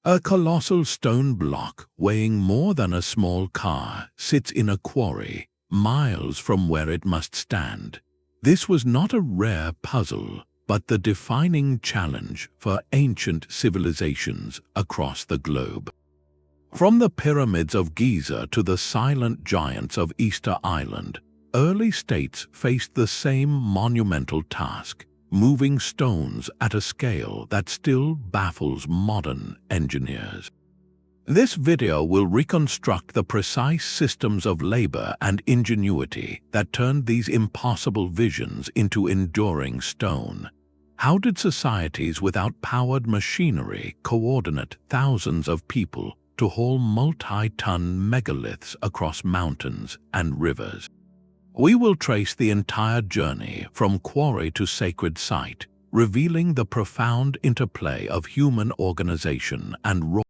A colossal stone block weighing more than a small car sits in a quarry, miles from where it must stand. This was not a rare puzzle, but the defining challenge for ancient civilizations across the globe. From the pyramids of Giza to the silent giants of Easter Island, early states faced the same monumental task, moving stones at a scale that still baffles modern engineers. This video will reconstruct the precise systems of labor and ingenuity that turned these impossible visions into enduring stone. How did societies without powered machinery coordinate thousands of people to haul multi-ton megaliths across mountains and rivers? We will trace the entire journey from quarry to sacred site, revealing the profound interplay of human organization and raw.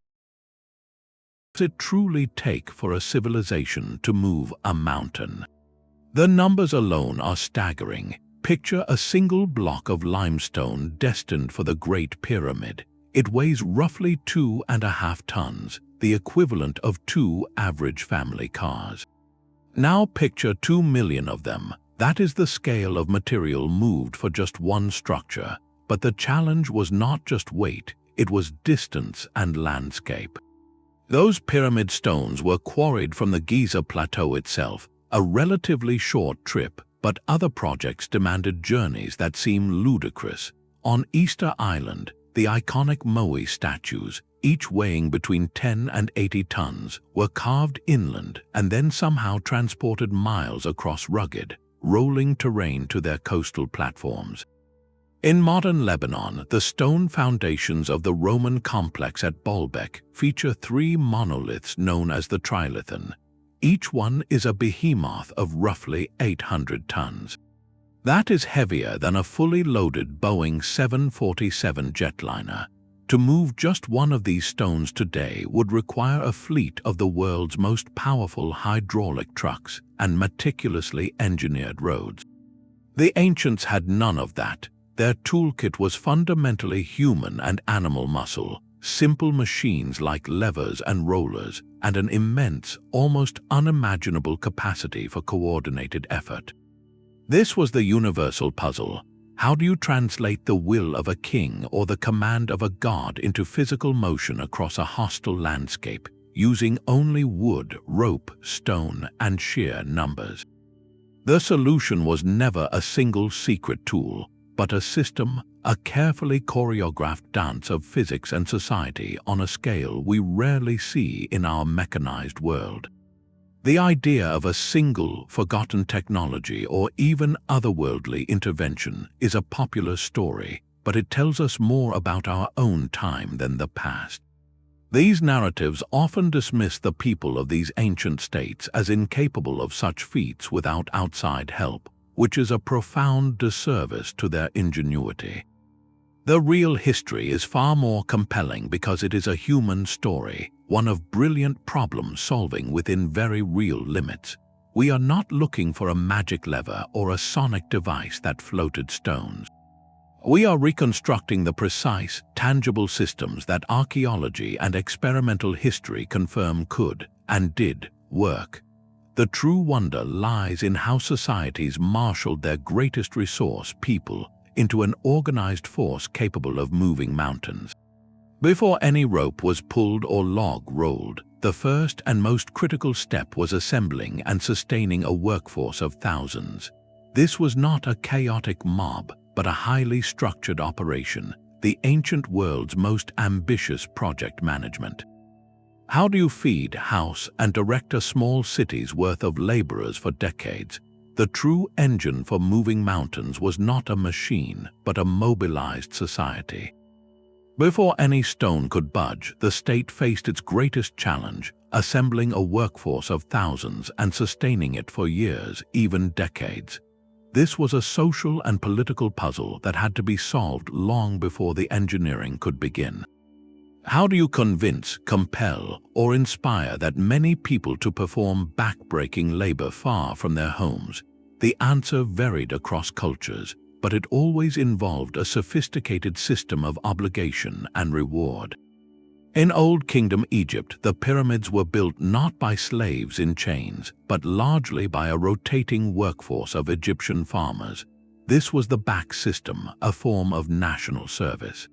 Does it truly take for a civilization to move a mountain? The numbers alone are staggering. Picture a single block of limestone destined for the Great Pyramid. It weighs roughly 2.5 tons, the equivalent of 2 average family cars. Now picture 2 million of them. That is the scale of material moved for just one structure. But the challenge was not just weight, it was distance and landscape. Those pyramid stones were quarried from the Giza plateau itself, a relatively short trip, but other projects demanded journeys that seem ludicrous. On Easter Island, the iconic Moai statues, each weighing between 10 and 80 tons, were carved inland and then somehow transported miles across rugged, rolling terrain to their coastal platforms. In modern Lebanon, the stone foundations of the Roman complex at Baalbek feature 3 monoliths known as the Trilithon. Each one is a behemoth of roughly 800 tons. That is heavier than a fully loaded Boeing 747 jetliner. To move just one of these stones today would require a fleet of the world's most powerful hydraulic trucks and meticulously engineered roads. The ancients had none of that. Their toolkit was fundamentally human and animal muscle, simple machines like levers and rollers, and an immense, almost unimaginable capacity for coordinated effort. This was the universal puzzle. How do you translate the will of a king or the command of a god into physical motion across a hostile landscape, using only wood, rope, stone, and sheer numbers? The solution was never a single secret tool, but a system, a carefully choreographed dance of physics and society on a scale we rarely see in our mechanized world. The idea of a single, forgotten technology or even otherworldly intervention is a popular story, but it tells us more about our own time than the past. These narratives often dismiss the people of these ancient states as incapable of such feats without outside help, which is a profound disservice to their ingenuity. The real history is far more compelling because it is a human story, one of brilliant problem-solving within very real limits. We are not looking for a magic lever or a sonic device that floated stones. We are reconstructing the precise, tangible systems that archaeology and experimental history confirm could, and did, work. The true wonder lies in how societies marshaled their greatest resource, people, into an organized force capable of moving mountains. Before any rope was pulled or log rolled, the first and most critical step was assembling and sustaining a workforce of thousands. This was not a chaotic mob, but a highly structured operation, the ancient world's most ambitious project management. How do you feed, house, and direct a small city's worth of laborers for decades? The true engine for moving mountains was not a machine, but a mobilized society. Before any stone could budge, the state faced its greatest challenge, assembling a workforce of thousands and sustaining it for years, even decades. This was a social and political puzzle that had to be solved long before the engineering could begin. How do you convince, compel, or inspire that many people to perform back-breaking labor far from their homes? The answer varied across cultures, but it always involved a sophisticated system of obligation and reward. In Old Kingdom Egypt, the pyramids were built not by slaves in chains, but largely by a rotating workforce of Egyptian farmers. This was the back system, a form of national service.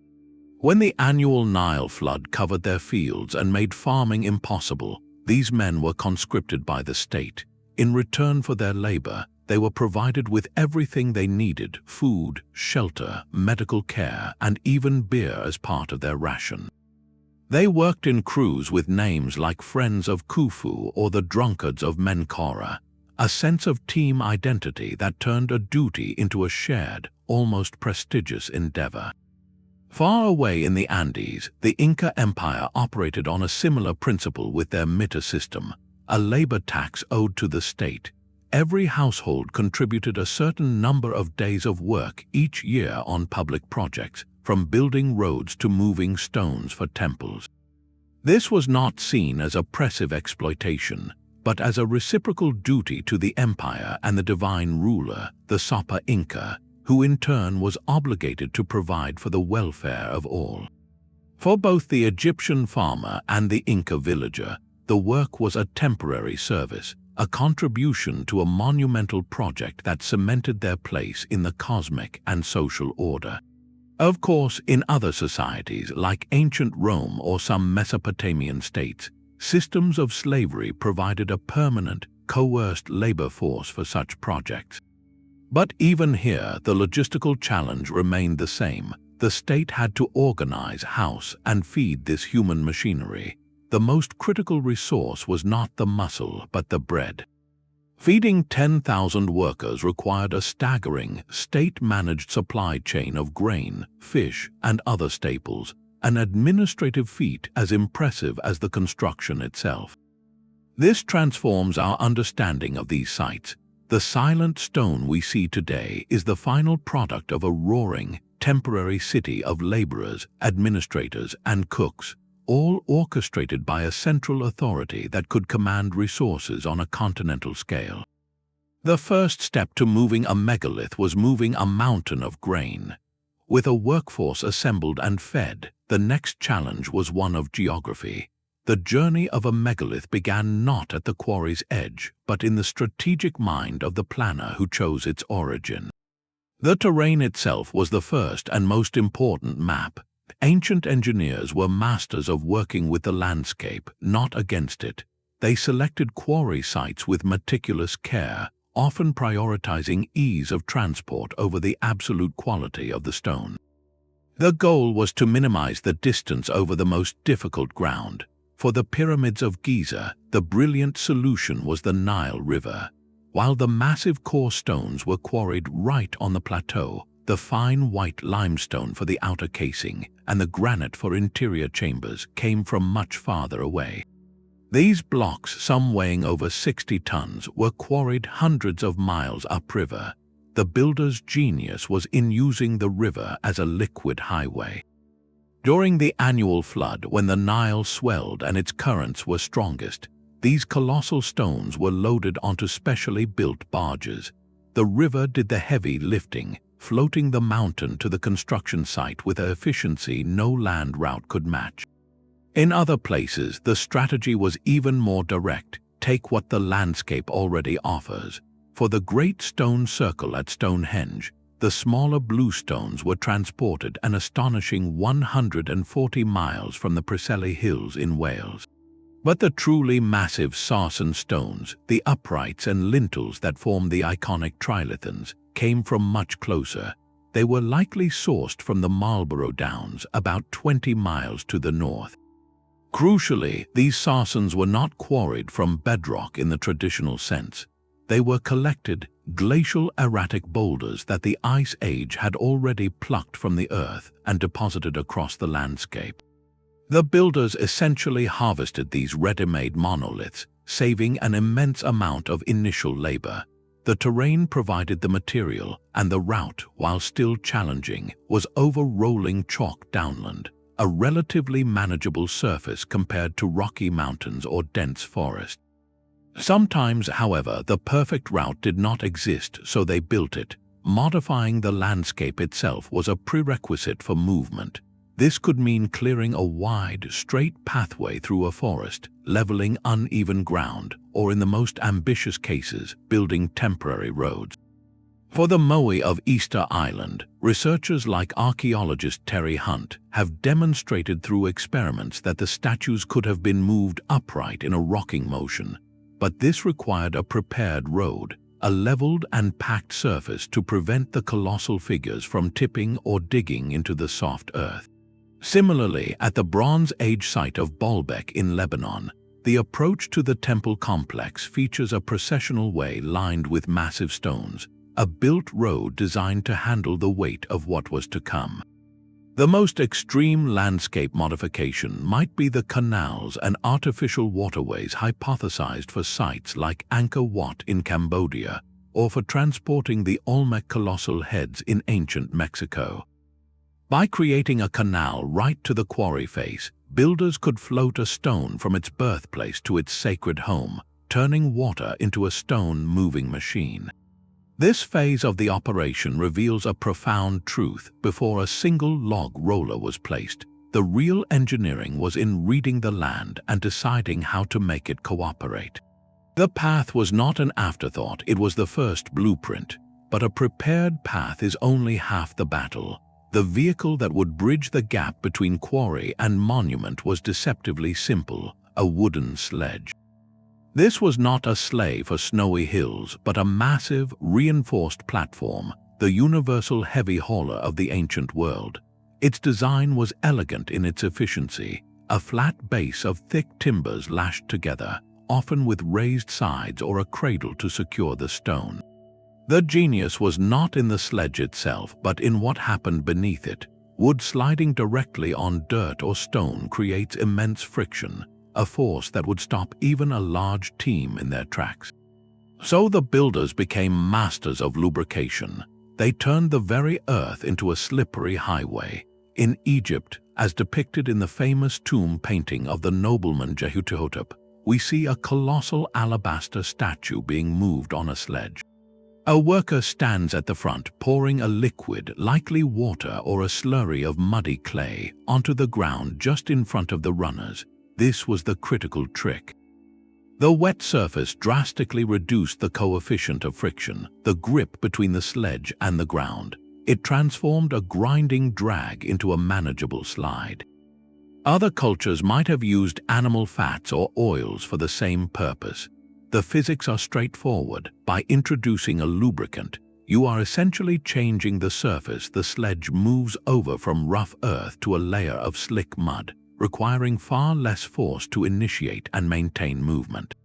When the annual Nile flood covered their fields and made farming impossible, these men were conscripted by the state. In return for their labor, they were provided with everything they needed: food, shelter, medical care, and even beer as part of their ration. They worked in crews with names like Friends of Khufu or the Drunkards of Menkaure, a sense of team identity that turned a duty into a shared, almost prestigious endeavor. Far away in the Andes, the Inca Empire operated on a similar principle with their mita system, a labor tax owed to the state. Every household contributed a certain number of days of work each year on public projects, from building roads to moving stones for temples. This was not seen as oppressive exploitation, but as a reciprocal duty to the empire and the divine ruler, the Sapa Inca, who in turn was obligated to provide for the welfare of all. For both the Egyptian farmer and the Inca villager, the work was a temporary service, a contribution to a monumental project that cemented their place in the cosmic and social order. Of course, in other societies like ancient Rome or some Mesopotamian states, systems of slavery provided a permanent, coerced labor force for such projects. But even here, the logistical challenge remained the same. The state had to organize, house, and feed this human machinery. The most critical resource was not the muscle, but the bread. Feeding 10,000 workers required a staggering, state-managed supply chain of grain, fish, and other staples, an administrative feat as impressive as the construction itself. This transforms our understanding of these sites. The silent stone we see today is the final product of a roaring, temporary city of laborers, administrators, and cooks, all orchestrated by a central authority that could command resources on a continental scale. The first step to moving a megalith was moving a mountain of grain. With a workforce assembled and fed, the next challenge was one of geography. The journey of a megalith began not at the quarry's edge, but in the strategic mind of the planner who chose its origin. The terrain itself was the first and most important map. Ancient engineers were masters of working with the landscape, not against it. They selected quarry sites with meticulous care, often prioritizing ease of transport over the absolute quality of the stone. The goal was to minimize the distance over the most difficult ground. For the pyramids of Giza, the brilliant solution was the Nile River. While the massive core stones were quarried right on the plateau, the fine white limestone for the outer casing and the granite for interior chambers came from much farther away. These blocks, some weighing over 60 tons, were quarried hundreds of miles upriver. The builder's genius was in using the river as a liquid highway. During the annual flood, when the Nile swelled and its currents were strongest, these colossal stones were loaded onto specially built barges. The river did the heavy lifting, floating the mountain to the construction site with an efficiency no land route could match. In other places, the strategy was even more direct. Take what the landscape already offers. For the Great Stone Circle at Stonehenge, the smaller blue stones were transported an astonishing 140 miles from the Preseli Hills in Wales. But the truly massive sarsen stones, the uprights and lintels that form the iconic trilithons, came from much closer. They were likely sourced from the Marlborough Downs, about 20 miles to the north. Crucially, these sarsens were not quarried from bedrock in the traditional sense. They were collected, glacial erratic boulders that the Ice Age had already plucked from the earth and deposited across the landscape. The builders essentially harvested these ready-made monoliths, saving an immense amount of initial labor. The terrain provided the material, and the route, while still challenging, was over rolling chalk downland, a relatively manageable surface compared to rocky mountains or dense forest. Sometimes, however, the perfect route did not exist, so they built it. Modifying the landscape itself was a prerequisite for movement. This could mean clearing a wide, straight pathway through a forest, leveling uneven ground, or in the most ambitious cases, building temporary roads. For the Moai of Easter Island, researchers like archaeologist Terry Hunt have demonstrated through experiments that the statues could have been moved upright in a rocking motion, but this required a prepared road, a leveled and packed surface to prevent the colossal figures from tipping or digging into the soft earth. Similarly, at the Bronze Age site of Baalbek in Lebanon, the approach to the temple complex features a processional way lined with massive stones, a built road designed to handle the weight of what was to come. The most extreme landscape modification might be the canals and artificial waterways hypothesized for sites like Angkor Wat in Cambodia or for transporting the Olmec colossal heads in ancient Mexico. By creating a canal right to the quarry face, builders could float a stone from its birthplace to its sacred home, turning water into a stone-moving machine. This phase of the operation reveals a profound truth. Before a single log roller was placed, the real engineering was in reading the land and deciding how to make it cooperate. The path was not an afterthought, it was the first blueprint. But a prepared path is only half the battle. The vehicle that would bridge the gap between quarry and monument was deceptively simple, a wooden sledge. This was not a sleigh for snowy hills, but a massive, reinforced platform, the universal heavy hauler of the ancient world. Its design was elegant in its efficiency, a flat base of thick timbers lashed together, often with raised sides or a cradle to secure the stone. The genius was not in the sledge itself, but in what happened beneath it. Wood sliding directly on dirt or stone creates immense friction, a force that would stop even a large team in their tracks. So the builders became masters of lubrication. They turned the very earth into a slippery highway. In Egypt, as depicted in the famous tomb painting of the nobleman Djehutihotep, we see a colossal alabaster statue being moved on a sledge. A worker stands at the front pouring a liquid, likely water or a slurry of muddy clay, onto the ground just in front of the runners. This was the critical trick. The wet surface drastically reduced the coefficient of friction, the grip between the sledge and the ground. It transformed a grinding drag into a manageable slide. Other cultures might have used animal fats or oils for the same purpose. The physics are straightforward. By introducing a lubricant, you are essentially changing the surface the sledge moves over from rough earth to a layer of slick mud, requiring far less force to initiate and maintain movement.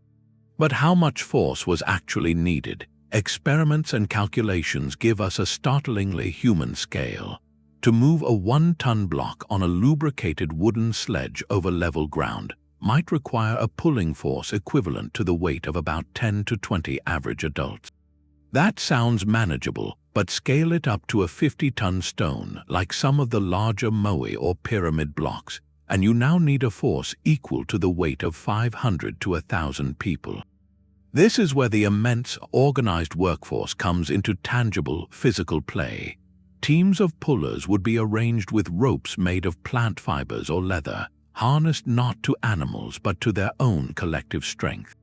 But how much force was actually needed? Experiments and calculations give us a startlingly human scale. To move a 1-ton block on a lubricated wooden sledge over level ground might require a pulling force equivalent to the weight of about 10 to 20 average adults. That sounds manageable, but scale it up to a 50-ton stone like some of the larger Moai or pyramid blocks, and you now need a force equal to the weight of 500 to 1,000 people. This is where the immense, organized workforce comes into tangible, physical play. Teams of pullers would be arranged with ropes made of plant fibers or leather, harnessed not to animals but to their own collective strength.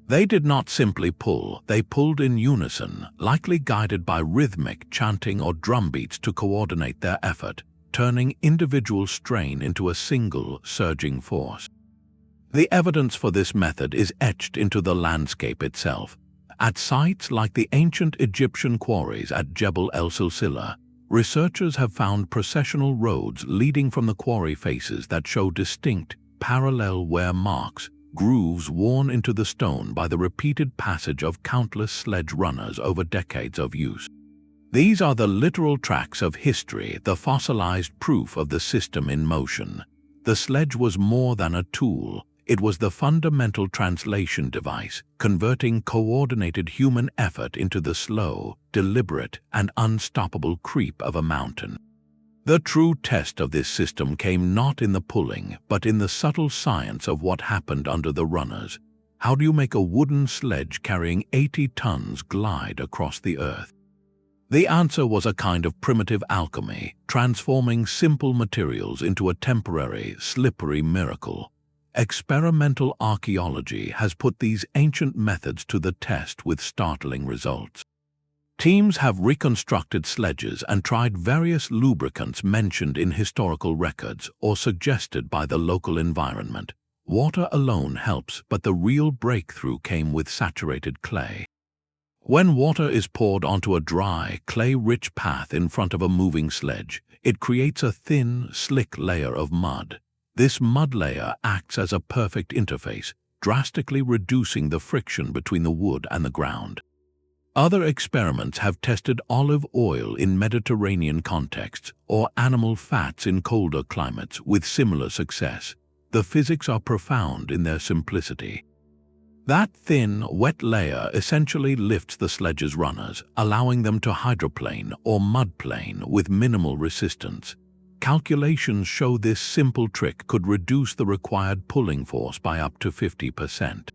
They did not simply pull, they pulled in unison, likely guided by rhythmic chanting or drum beats to coordinate their effort, turning individual strain into a single, surging force. The evidence for this method is etched into the landscape itself. At sites like the ancient Egyptian quarries at Jebel el-Silsila, researchers have found processional roads leading from the quarry faces that show distinct, parallel wear marks, grooves worn into the stone by the repeated passage of countless sledge runners over decades of use. These are the literal tracks of history, the fossilized proof of the system in motion. The sledge was more than a tool. It was the fundamental translation device, converting coordinated human effort into the slow, deliberate, and unstoppable creep of a mountain. The true test of this system came not in the pulling, but in the subtle science of what happened under the runners. How do you make a wooden sledge carrying 80 tons glide across the earth? The answer was a kind of primitive alchemy, transforming simple materials into a temporary, slippery miracle. Experimental archaeology has put these ancient methods to the test with startling results. Teams have reconstructed sledges and tried various lubricants mentioned in historical records or suggested by the local environment. Water alone helps, but the real breakthrough came with saturated clay. When water is poured onto a dry, clay-rich path in front of a moving sledge, it creates a thin, slick layer of mud. This mud layer acts as a perfect interface, drastically reducing the friction between the wood and the ground. Other experiments have tested olive oil in Mediterranean contexts or animal fats in colder climates with similar success. The physics are profound in their simplicity. That thin, wet layer essentially lifts the sledge's runners, allowing them to hydroplane or mudplane with minimal resistance. Calculations show this simple trick could reduce the required pulling force by up to 50%.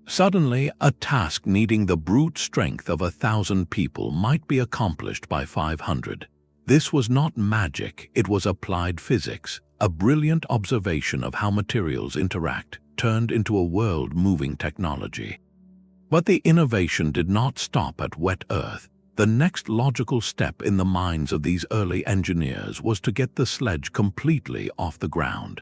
Suddenly, a task needing the brute strength of 1,000 people might be accomplished by 500. This was not magic, it was applied physics, a brilliant observation of how materials interact, turned into a world-moving technology. But the innovation did not stop at wet earth. The next logical step in the minds of these early engineers was to get the sledge completely off the ground.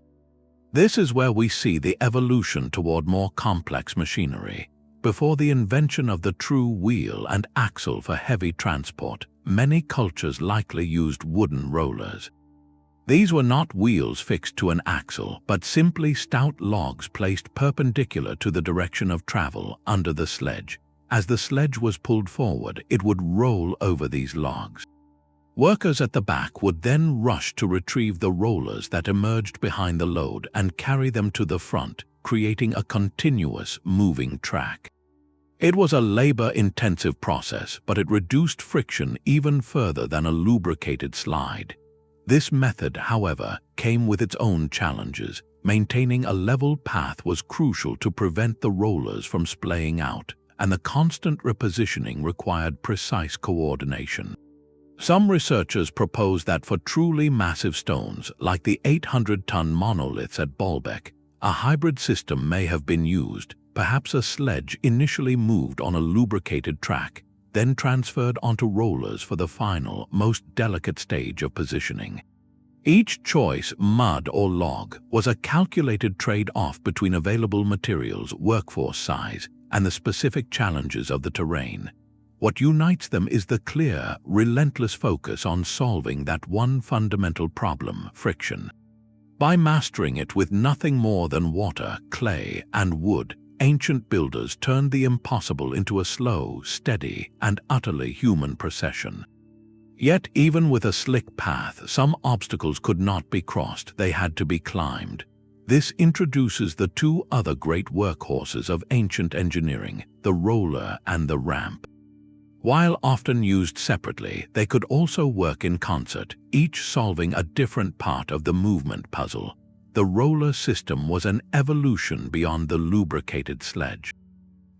This is where we see the evolution toward more complex machinery. Before the invention of the true wheel and axle for heavy transport, many cultures likely used wooden rollers. These were not wheels fixed to an axle, but simply stout logs placed perpendicular to the direction of travel under the sledge. As the sledge was pulled forward, it would roll over these logs. Workers at the back would then rush to retrieve the rollers that emerged behind the load and carry them to the front, creating a continuous, moving track. It was a labor-intensive process, but it reduced friction even further than a lubricated slide. This method, however, came with its own challenges. Maintaining a level path was crucial to prevent the rollers from splaying out, and the constant repositioning required precise coordination. Some researchers propose that for truly massive stones, like the 800-ton monoliths at Baalbek, a hybrid system may have been used. Perhaps a sledge initially moved on a lubricated track, then transferred onto rollers for the final, most delicate stage of positioning. Each choice, mud or log, was a calculated trade-off between available materials, workforce size, and the specific challenges of the terrain. What unites them is the clear, relentless focus on solving that one fundamental problem, friction. By mastering it with nothing more than water, clay, and wood, ancient builders turned the impossible into a slow, steady, and utterly human procession. Yet, even with a slick path, some obstacles could not be crossed, they had to be climbed. This introduces the two other great workhorses of ancient engineering, the roller and the ramp. While often used separately, they could also work in concert, each solving a different part of the movement puzzle. The roller system was an evolution beyond the lubricated sledge.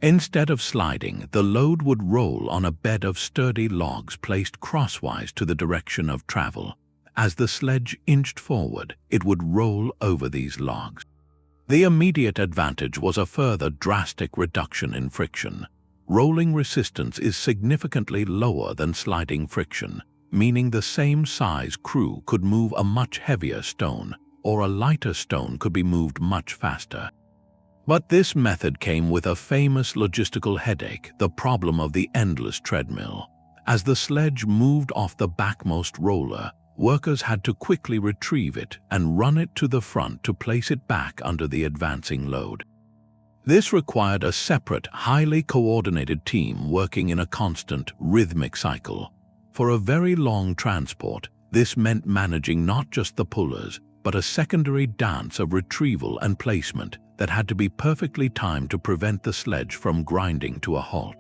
Instead of sliding, the load would roll on a bed of sturdy logs placed crosswise to the direction of travel. As the sledge inched forward, it would roll over these logs. The immediate advantage was a further drastic reduction in friction. Rolling resistance is significantly lower than sliding friction, meaning the same size crew could move a much heavier stone, or a lighter stone could be moved much faster. But this method came with a famous logistical headache, the problem of the endless treadmill. As the sledge moved off the backmost roller, workers had to quickly retrieve it and run it to the front to place it back under the advancing load. This required a separate, highly coordinated team working in a constant, rhythmic cycle. For a very long transport, this meant managing not just the pullers, but a secondary dance of retrieval and placement that had to be perfectly timed to prevent the sledge from grinding to a halt.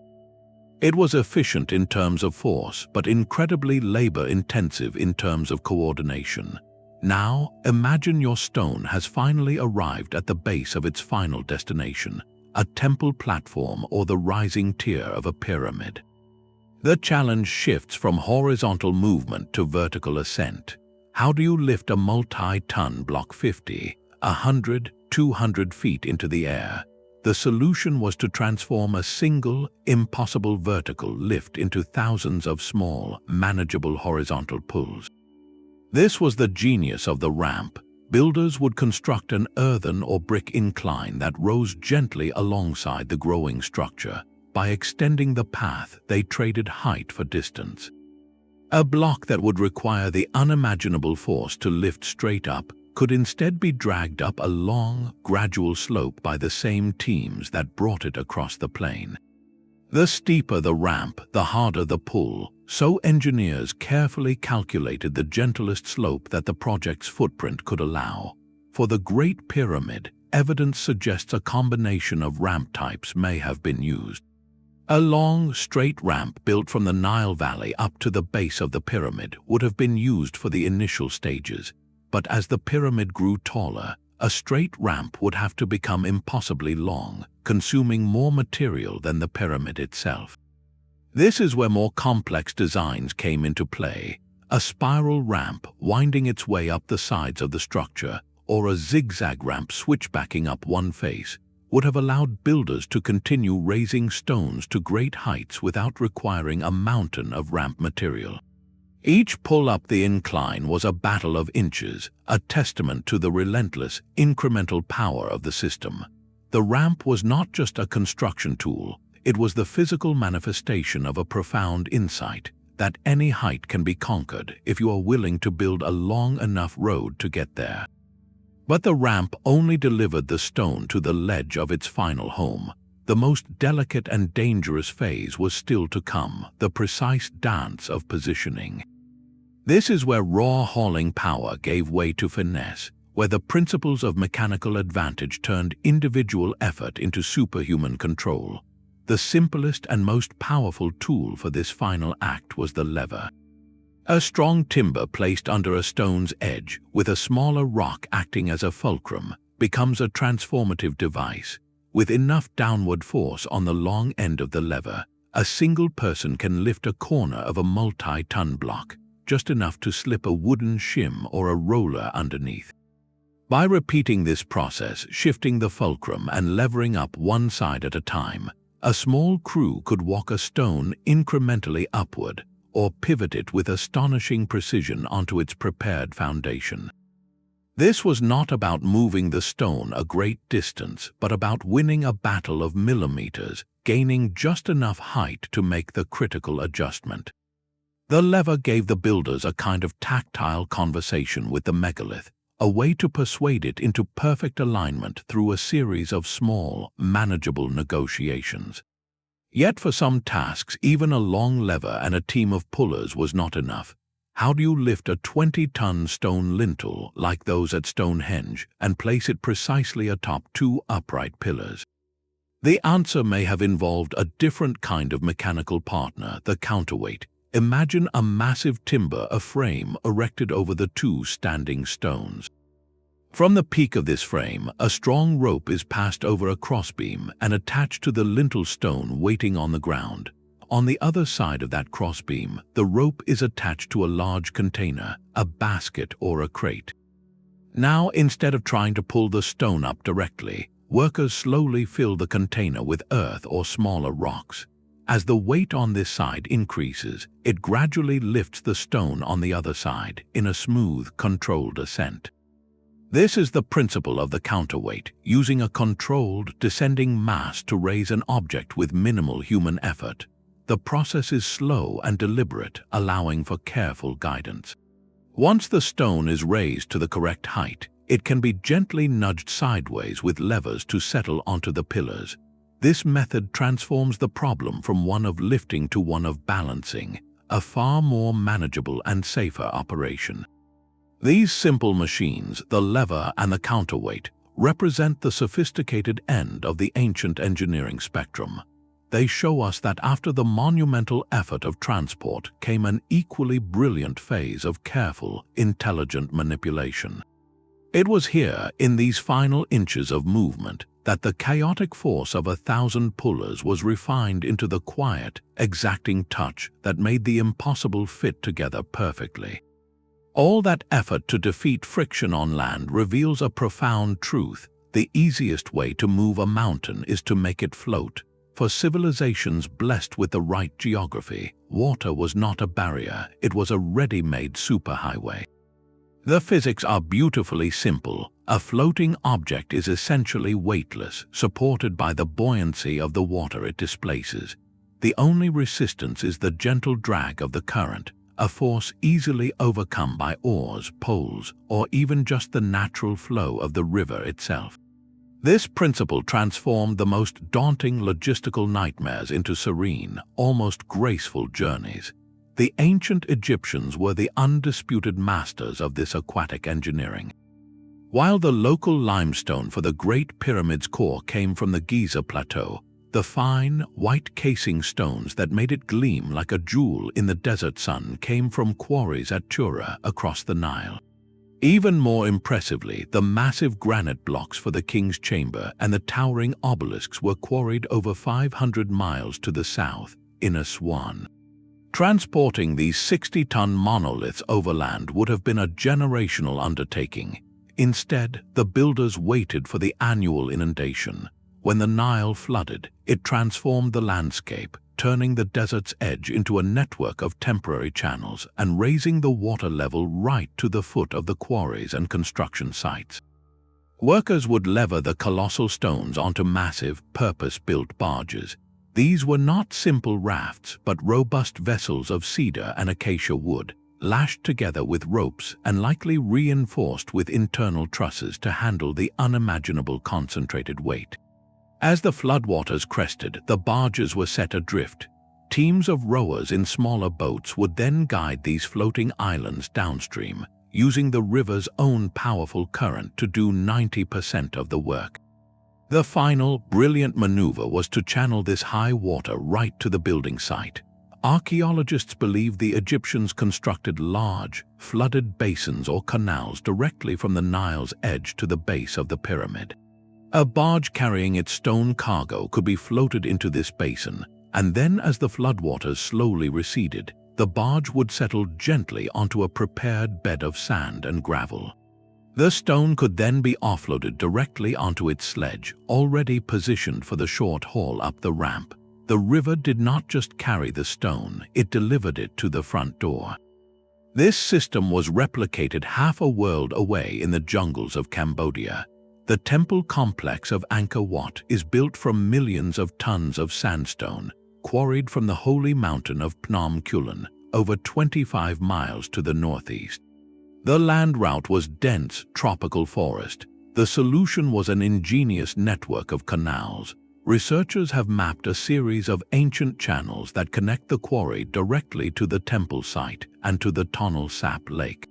It was efficient in terms of force, but incredibly labor-intensive in terms of coordination. Now, imagine your stone has finally arrived at the base of its final destination, a temple platform or the rising tier of a pyramid. The challenge shifts from horizontal movement to vertical ascent. How do you lift a multi-ton block 50, 100, 200 feet into the air? The solution was to transform a single, impossible vertical lift into thousands of small, manageable horizontal pulls. This was the genius of the ramp. Builders would construct an earthen or brick incline that rose gently alongside the growing structure. By extending the path, they traded height for distance. A block that would require the unimaginable force to lift straight up could instead be dragged up a long, gradual slope by the same teams that brought it across the plain. The steeper the ramp, the harder the pull, so engineers carefully calculated the gentlest slope that the project's footprint could allow. For the Great Pyramid, evidence suggests a combination of ramp types may have been used. A long, straight ramp built from the Nile Valley up to the base of the pyramid would have been used for the initial stages. But as the pyramid grew taller, a straight ramp would have to become impossibly long, consuming more material than the pyramid itself. This is where more complex designs came into play. A spiral ramp winding its way up the sides of the structure, or a zigzag ramp switchbacking up one face, would have allowed builders to continue raising stones to great heights without requiring a mountain of ramp material. Each pull up the incline was a battle of inches, a testament to the relentless, incremental power of the system. The ramp was not just a construction tool, it was the physical manifestation of a profound insight that any height can be conquered if you are willing to build a long enough road to get there. But the ramp only delivered the stone to the ledge of its final home. The most delicate and dangerous phase was still to come, the precise dance of positioning. This is where raw hauling power gave way to finesse, where the principles of mechanical advantage turned individual effort into superhuman control. The simplest and most powerful tool for this final act was the lever. A strong timber placed under a stone's edge, with a smaller rock acting as a fulcrum, becomes a transformative device. With enough downward force on the long end of the lever, a single person can lift a corner of a multi-ton block, just enough to slip a wooden shim or a roller underneath. By repeating this process, shifting the fulcrum and levering up one side at a time, a small crew could walk a stone incrementally upward, or pivot it with astonishing precision onto its prepared foundation. This was not about moving the stone a great distance, but about winning a battle of millimeters, gaining just enough height to make the critical adjustment. The lever gave the builders a kind of tactile conversation with the megalith, a way to persuade it into perfect alignment through a series of small, manageable negotiations. Yet for some tasks, even a long lever and a team of pullers was not enough. How do you lift a 20-ton stone lintel like those at Stonehenge and place it precisely atop two upright pillars? The answer may have involved a different kind of mechanical partner, the counterweight. Imagine a massive timber frame erected over the two standing stones. From the peak of this frame, a strong rope is passed over a crossbeam and attached to the lintel stone waiting on the ground. On the other side of that crossbeam, the rope is attached to a large container, a basket or a crate. Now, instead of trying to pull the stone up directly, workers slowly fill the container with earth or smaller rocks. As the weight on this side increases, it gradually lifts the stone on the other side in a smooth, controlled ascent. This is the principle of the counterweight, using a controlled, descending mass to raise an object with minimal human effort. The process is slow and deliberate, allowing for careful guidance. Once the stone is raised to the correct height, it can be gently nudged sideways with levers to settle onto the pillars. This method transforms the problem from one of lifting to one of balancing, a far more manageable and safer operation. These simple machines, the lever and the counterweight, represent the sophisticated end of the ancient engineering spectrum. They show us that after the monumental effort of transport came an equally brilliant phase of careful, intelligent manipulation. It was here, in these final inches of movement, that the chaotic force of 1,000 pullers was refined into the quiet, exacting touch that made the impossible fit together perfectly. All that effort to defeat friction on land reveals a profound truth. The easiest way to move a mountain is to make it float. For civilizations blessed with the right geography, water was not a barrier, it was a ready-made superhighway. The physics are beautifully simple. A floating object is essentially weightless, supported by the buoyancy of the water it displaces. The only resistance is the gentle drag of the current, a force easily overcome by oars, poles, or even just the natural flow of the river itself. This principle transformed the most daunting logistical nightmares into serene, almost graceful journeys. The ancient Egyptians were the undisputed masters of this aquatic engineering. While the local limestone for the Great Pyramid's core came from the Giza plateau, the fine, white casing stones that made it gleam like a jewel in the desert sun came from quarries at Tura across the Nile. Even more impressively, the massive granite blocks for the king's chamber and the towering obelisks were quarried over 500 miles to the south, in Aswan. Transporting these 60-ton monoliths overland would have been a generational undertaking. Instead, the builders waited for the annual inundation. When the Nile flooded, it transformed the landscape, turning the desert's edge into a network of temporary channels and raising the water level right to the foot of the quarries and construction sites. Workers would lever the colossal stones onto massive, purpose-built barges. These were not simple rafts, but robust vessels of cedar and acacia wood, lashed together with ropes and likely reinforced with internal trusses to handle the unimaginable concentrated weight. As the floodwaters crested, the barges were set adrift. Teams of rowers in smaller boats would then guide these floating islands downstream, using the river's own powerful current to do 90% of the work. The final, brilliant maneuver was to channel this high water right to the building site. Archaeologists believe the Egyptians constructed large, flooded basins or canals directly from the Nile's edge to the base of the pyramid. A barge carrying its stone cargo could be floated into this basin, and then as the floodwaters slowly receded, the barge would settle gently onto a prepared bed of sand and gravel. The stone could then be offloaded directly onto its sledge, already positioned for the short haul up the ramp. The river did not just carry the stone, it delivered it to the front door. This system was replicated half a world away in the jungles of Cambodia. The temple complex of Angkor Wat is built from millions of tons of sandstone, quarried from the holy mountain of Phnom Kulen, over 25 miles to the northeast. The land route was dense, tropical forest. The solution was an ingenious network of canals. Researchers have mapped a series of ancient channels that connect the quarry directly to the temple site and to the Tonle Sap Lake.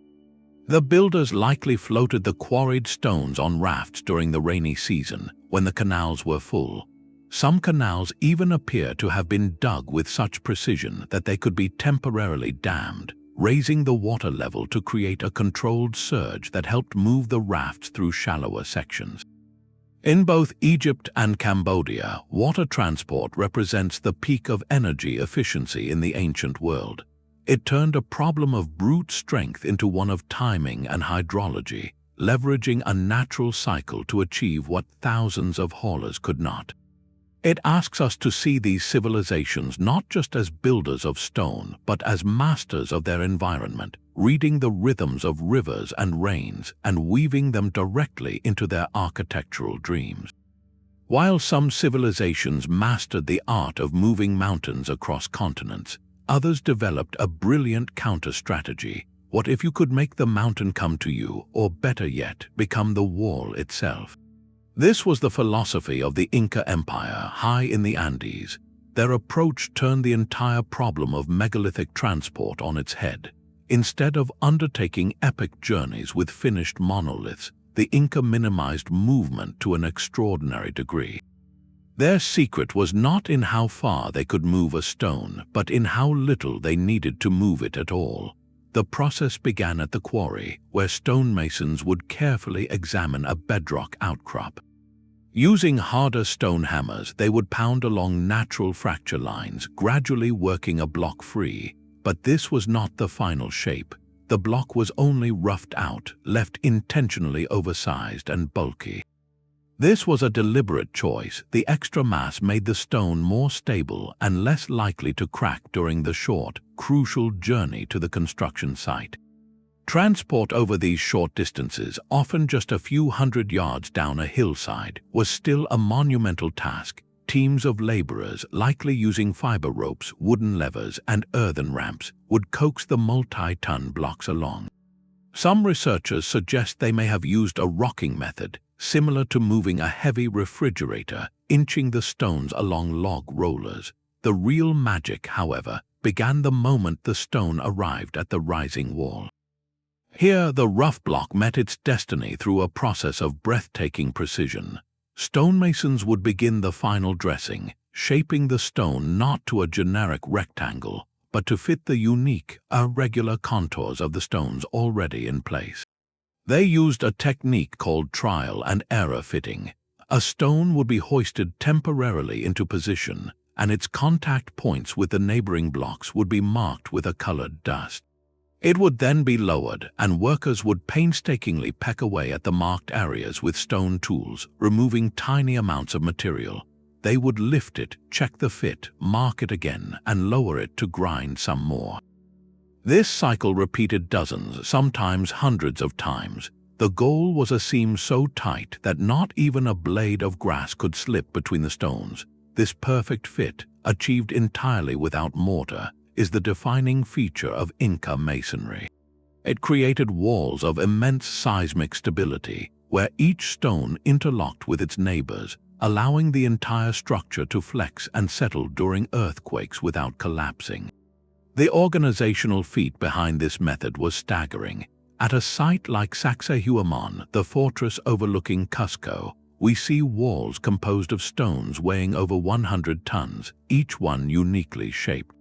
The builders likely floated the quarried stones on rafts during the rainy season, when the canals were full. Some canals even appear to have been dug with such precision that they could be temporarily dammed, raising the water level to create a controlled surge that helped move the rafts through shallower sections. In both Egypt and Cambodia, water transport represents the peak of energy efficiency in the ancient world. It turned a problem of brute strength into one of timing and hydrology, leveraging a natural cycle to achieve what thousands of haulers could not. It asks us to see these civilizations not just as builders of stone, but as masters of their environment, reading the rhythms of rivers and rains and weaving them directly into their architectural dreams. While some civilizations mastered the art of moving mountains across continents, others developed a brilliant counter-strategy. What if you could make the mountain come to you, or better yet, become the wall itself? This was the philosophy of the Inca Empire high in the Andes. Their approach turned the entire problem of megalithic transport on its head. Instead of undertaking epic journeys with finished monoliths, the Inca minimized movement to an extraordinary degree. Their secret was not in how far they could move a stone, but in how little they needed to move it at all. The process began at the quarry, where stonemasons would carefully examine a bedrock outcrop. Using harder stone hammers, they would pound along natural fracture lines, gradually working a block free. But this was not the final shape. The block was only roughed out, left intentionally oversized and bulky. This was a deliberate choice. The extra mass made the stone more stable and less likely to crack during the short, crucial journey to the construction site. Transport over these short distances, often just a few hundred yards down a hillside, was still a monumental task. Teams of laborers, likely using fiber ropes, wooden levers, and earthen ramps, would coax the multi-ton blocks along. Some researchers suggest they may have used a rocking method, similar to moving a heavy refrigerator, inching the stones along log rollers. The real magic, however, began the moment the stone arrived at the rising wall. Here, the rough block met its destiny through a process of breathtaking precision. Stonemasons would begin the final dressing, shaping the stone not to a generic rectangle, but to fit the unique, irregular contours of the stones already in place. They used a technique called trial and error fitting. A stone would be hoisted temporarily into position, and its contact points with the neighboring blocks would be marked with a colored dust. It would then be lowered, and workers would painstakingly peck away at the marked areas with stone tools, removing tiny amounts of material. They would lift it, check the fit, mark it again, and lower it to grind some more. This cycle repeated dozens, sometimes hundreds of times. The goal was a seam so tight that not even a blade of grass could slip between the stones. This perfect fit, achieved entirely without mortar, is the defining feature of Inca masonry. It created walls of immense seismic stability, where each stone interlocked with its neighbors, allowing the entire structure to flex and settle during earthquakes without collapsing. The organizational feat behind this method was staggering. At a site like Sacsayhuamán, the fortress overlooking Cusco, we see walls composed of stones weighing over 100 tons, each one uniquely shaped.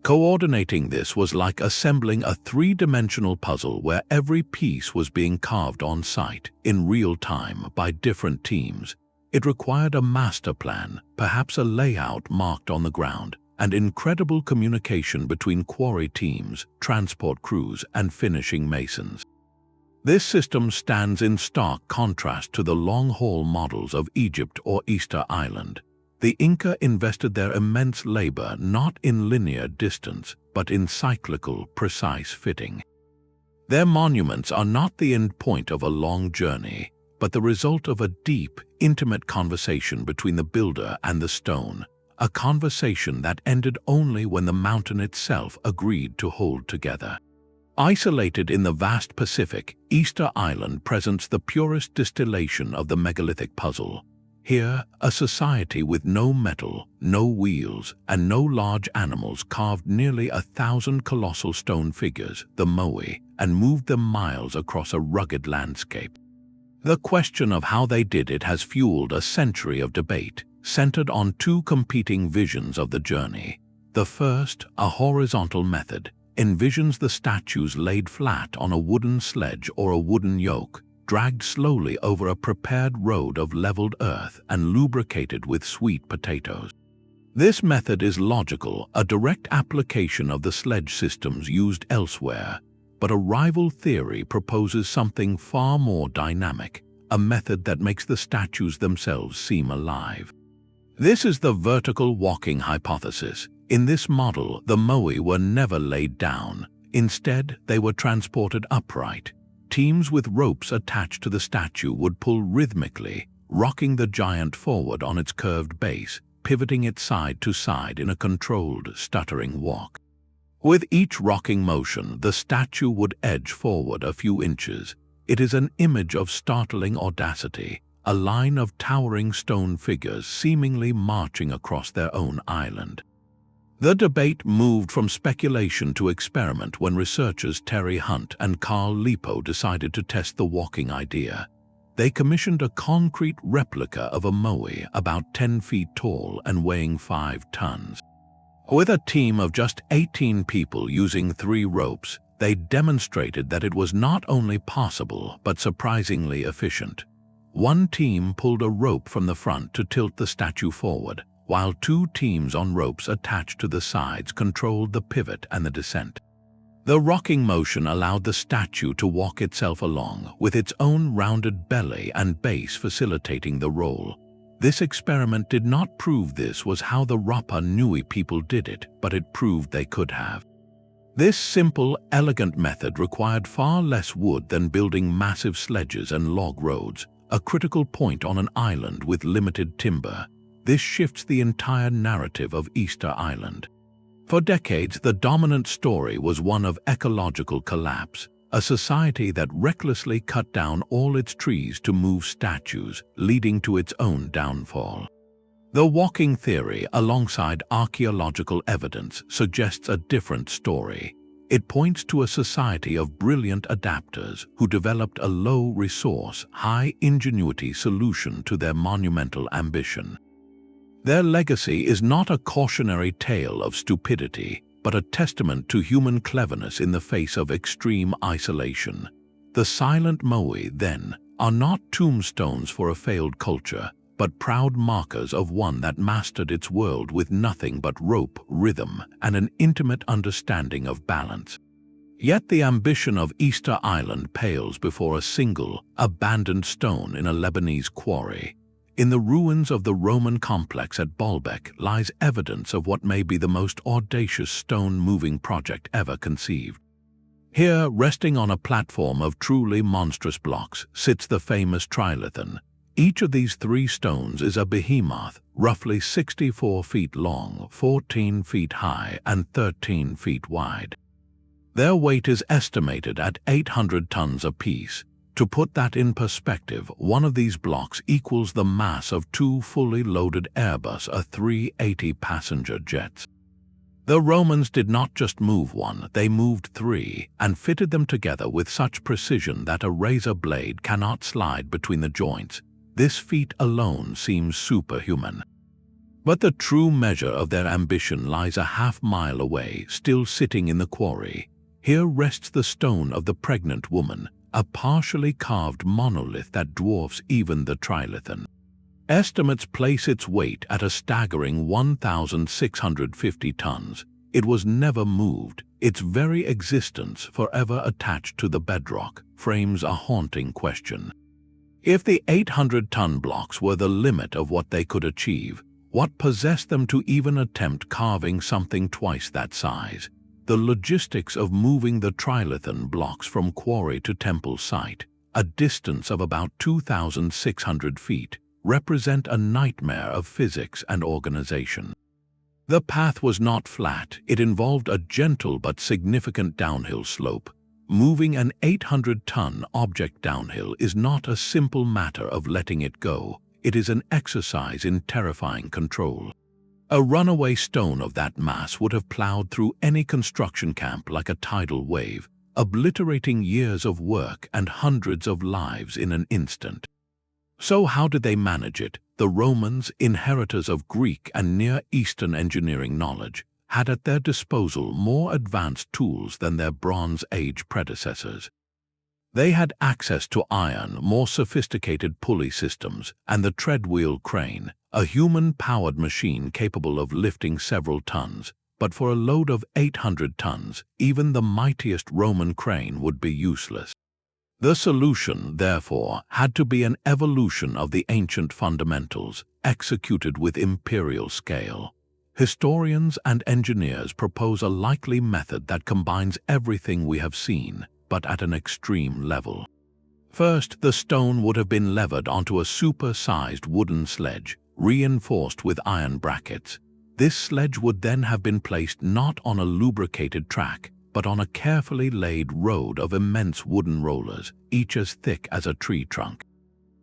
Coordinating this was like assembling a three-dimensional puzzle where every piece was being carved on site, in real time, by different teams. It required a master plan, perhaps a layout marked on the ground, and incredible communication between quarry teams, transport crews, and finishing masons. This system stands in stark contrast to the long-haul models of Egypt or Easter Island. The Inca invested their immense labor not in linear distance, but in cyclical, precise fitting. Their monuments are not the end point of a long journey, but the result of a deep, intimate conversation between the builder and the stone, a conversation that ended only when the mountain itself agreed to hold together. Isolated in the vast Pacific, Easter Island presents the purest distillation of the megalithic puzzle. Here, a society with no metal, no wheels, and no large animals carved nearly 1,000 colossal stone figures, the Moai, and moved them miles across a rugged landscape. The question of how they did it has fueled a century of debate, centered on two competing visions of the journey. The first, a horizontal method, envisions the statues laid flat on a wooden sledge or a wooden yoke, dragged slowly over a prepared road of leveled earth and lubricated with sweet potatoes. This method is logical, a direct application of the sledge systems used elsewhere, but a rival theory proposes something far more dynamic, a method that makes the statues themselves seem alive. This is the vertical walking hypothesis. In this model, the Moai were never laid down. Instead, they were transported upright. Teams with ropes attached to the statue would pull rhythmically, rocking the giant forward on its curved base, pivoting it side to side in a controlled, stuttering walk. With each rocking motion, the statue would edge forward a few inches. It is an image of startling audacity, a line of towering stone figures seemingly marching across their own island. The debate moved from speculation to experiment when researchers Terry Hunt and Carl Lipo decided to test the walking idea. They commissioned a concrete replica of a Moai about 10 feet tall and weighing 5 tons. With a team of just 18 people using 3 ropes, They demonstrated that it was not only possible but surprisingly efficient. One team pulled a rope from the front to tilt the statue forward, while two teams on ropes attached to the sides controlled the pivot and the descent. The rocking motion allowed the statue to walk itself along, with its own rounded belly and base facilitating the roll. This experiment did not prove this was how the Rapa Nui people did it, but it proved they could have. This simple, elegant method required far less wood than building massive sledges and log roads, a critical point on an island with limited timber. This shifts the entire narrative of Easter Island. For decades, the dominant story was one of ecological collapse, a society that recklessly cut down all its trees to move statues, leading to its own downfall. The walking theory, alongside archaeological evidence, suggests a different story. It points to a society of brilliant adapters who developed a low-resource, high-ingenuity solution to their monumental ambition. Their legacy is not a cautionary tale of stupidity, but a testament to human cleverness in the face of extreme isolation. The silent Moai, then, are not tombstones for a failed culture, but proud markers of one that mastered its world with nothing but rope, rhythm, and an intimate understanding of balance. Yet the ambition of Easter Island pales before a single, abandoned stone in a Lebanese quarry. In the ruins of the Roman complex at Baalbek lies evidence of what may be the most audacious stone-moving project ever conceived. Here, resting on a platform of truly monstrous blocks, sits the famous Trilithon. Each of these three stones is a behemoth, roughly 64 feet long, 14 feet high, and 13 feet wide. Their weight is estimated at 800 tons apiece. To put that in perspective, one of these blocks equals the mass of two fully loaded Airbus A380 passenger jets. The Romans did not just move one, they moved three, and fitted them together with such precision that a razor blade cannot slide between the joints. This feat alone seems superhuman. But the true measure of their ambition lies a half-mile away, still sitting in the quarry. Here rests the stone of the pregnant woman, a partially carved monolith that dwarfs even the Trilithon. Estimates place its weight at a staggering 1,650 tons. It was never moved. Its very existence, forever attached to the bedrock, frames a haunting question. If the 800-ton blocks were the limit of what they could achieve, what possessed them to even attempt carving something twice that size? The logistics of moving the Trilithon blocks from quarry to temple site, a distance of about 2,600 feet, represent a nightmare of physics and organization. The path was not flat, it involved a gentle but significant downhill slope. Moving an 800-ton object downhill is not a simple matter of letting it go, it is an exercise in terrifying control. A runaway stone of that mass would have plowed through any construction camp like a tidal wave, obliterating years of work and hundreds of lives in an instant. So how did they manage it? The Romans, inheritors of Greek and Near Eastern engineering knowledge, had at their disposal more advanced tools than their Bronze Age predecessors. They had access to iron, more sophisticated pulley systems, and the treadwheel crane, a human-powered machine capable of lifting several tons. But for a load of 800 tons, even the mightiest Roman crane would be useless. The solution, therefore, had to be an evolution of the ancient fundamentals, executed with imperial scale. Historians and engineers propose a likely method that combines everything we have seen, but at an extreme level. First, the stone would have been levered onto a super-sized wooden sledge, reinforced with iron brackets. This sledge would then have been placed not on a lubricated track, but on a carefully laid road of immense wooden rollers, each as thick as a tree trunk.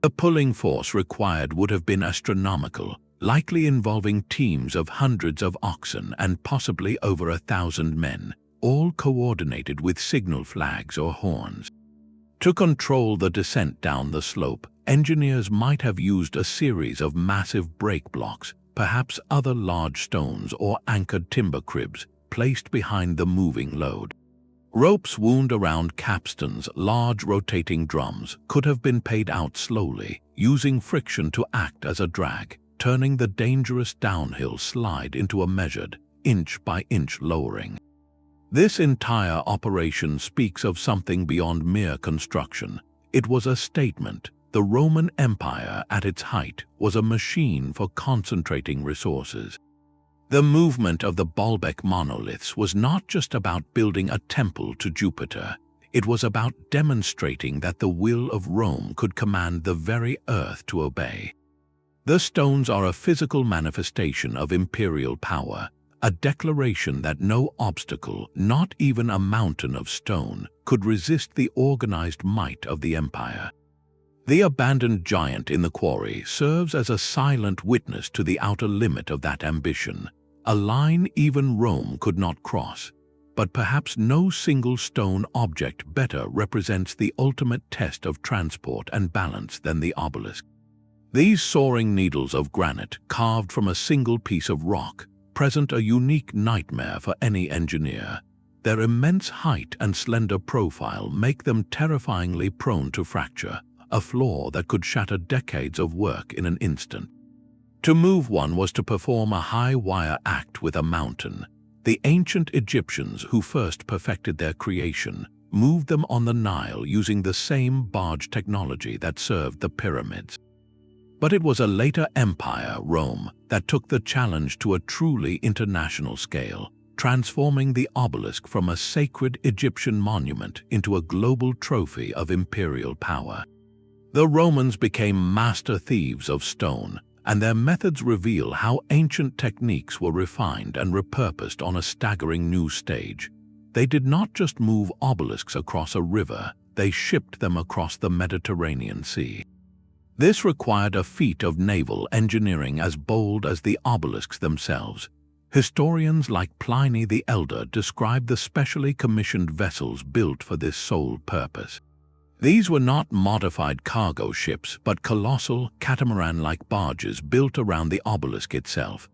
The pulling force required would have been astronomical, likely involving teams of hundreds of oxen and possibly over 1,000 men, all coordinated with signal flags or horns. To control the descent down the slope, engineers might have used a series of massive break blocks, perhaps other large stones or anchored timber cribs, placed behind the moving load. Ropes wound around capstans, large rotating drums, could have been paid out slowly, using friction to act as a drag, turning the dangerous downhill slide into a measured, inch-by-inch lowering. This entire operation speaks of something beyond mere construction. It was a statement. The Roman Empire at its height was a machine for concentrating resources. The movement of the Baalbek monoliths was not just about building a temple to Jupiter. It was about demonstrating that the will of Rome could command the very earth to obey. The stones are a physical manifestation of imperial power, a declaration that no obstacle, not even a mountain of stone, could resist the organized might of the empire. The abandoned giant in the quarry serves as a silent witness to the outer limit of that ambition, a line even Rome could not cross. But perhaps no single stone object better represents the ultimate test of transport and balance than the obelisk. These soaring needles of granite, carved from a single piece of rock, present a unique nightmare for any engineer. Their immense height and slender profile make them terrifyingly prone to fracture, a flaw that could shatter decades of work in an instant. To move one was to perform a high-wire act with a mountain. The ancient Egyptians who first perfected their creation moved them on the Nile using the same barge technology that served the pyramids. But it was a later empire, Rome, that took the challenge to a truly international scale, transforming the obelisk from a sacred Egyptian monument into a global trophy of imperial power. The Romans became master thieves of stone, and their methods reveal how ancient techniques were refined and repurposed on a staggering new stage. They did not just move obelisks across a river, they shipped them across the Mediterranean Sea. This required a feat of naval engineering as bold as the obelisks themselves. Historians like Pliny the Elder describe the specially commissioned vessels built for this sole purpose. These were not modified cargo ships, but colossal, catamaran-like barges built around the obelisk itself.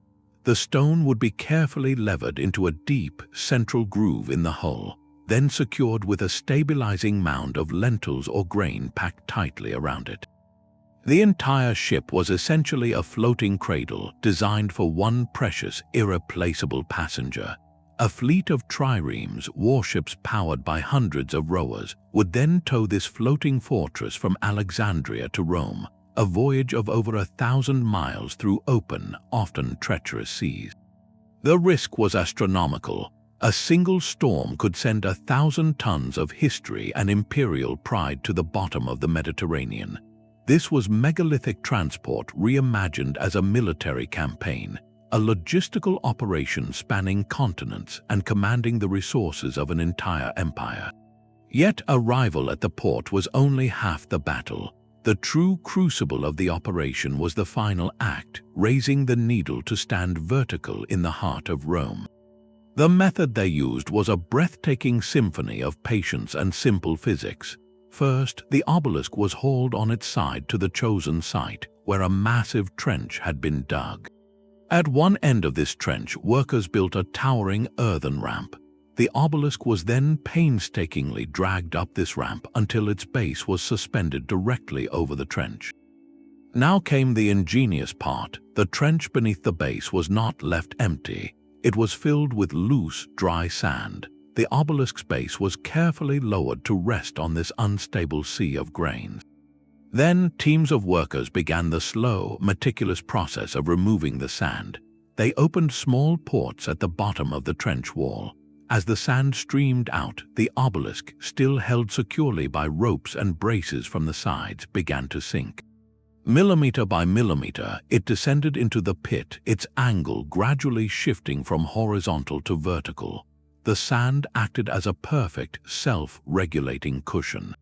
The stone would be carefully levered into a deep, central groove in the hull, then secured with a stabilizing mound of lentils or grain packed tightly around it. The entire ship was essentially a floating cradle designed for one precious, irreplaceable passenger. A fleet of triremes, warships powered by hundreds of rowers, would then tow this floating fortress from Alexandria to Rome, a voyage of over 1,000 miles through open, often treacherous seas. The risk was astronomical. A single storm could send 1,000 tons of history and imperial pride to the bottom of the Mediterranean. This was megalithic transport reimagined as a military campaign, a logistical operation spanning continents and commanding the resources of an entire empire. Yet arrival at the port was only half the battle. The true crucible of the operation was the final act, raising the needle to stand vertical in the heart of Rome. The method they used was a breathtaking symphony of patience and simple physics. First, the obelisk was hauled on its side to the chosen site, where a massive trench had been dug. At one end of this trench, workers built a towering earthen ramp. The obelisk was then painstakingly dragged up this ramp until its base was suspended directly over the trench. Now came the ingenious part. The trench beneath the base was not left empty. It was filled with loose, dry sand. The obelisk's base was carefully lowered to rest on this unstable sea of grains. Then teams of workers began the slow, meticulous process of removing the sand. They opened small ports at the bottom of the trench wall. As the sand streamed out, the obelisk, still held securely by ropes and braces from the sides, began to sink. Millimeter by millimeter, it descended into the pit, its angle gradually shifting from horizontal to vertical. The sand acted as a perfect, self-regulating cushion.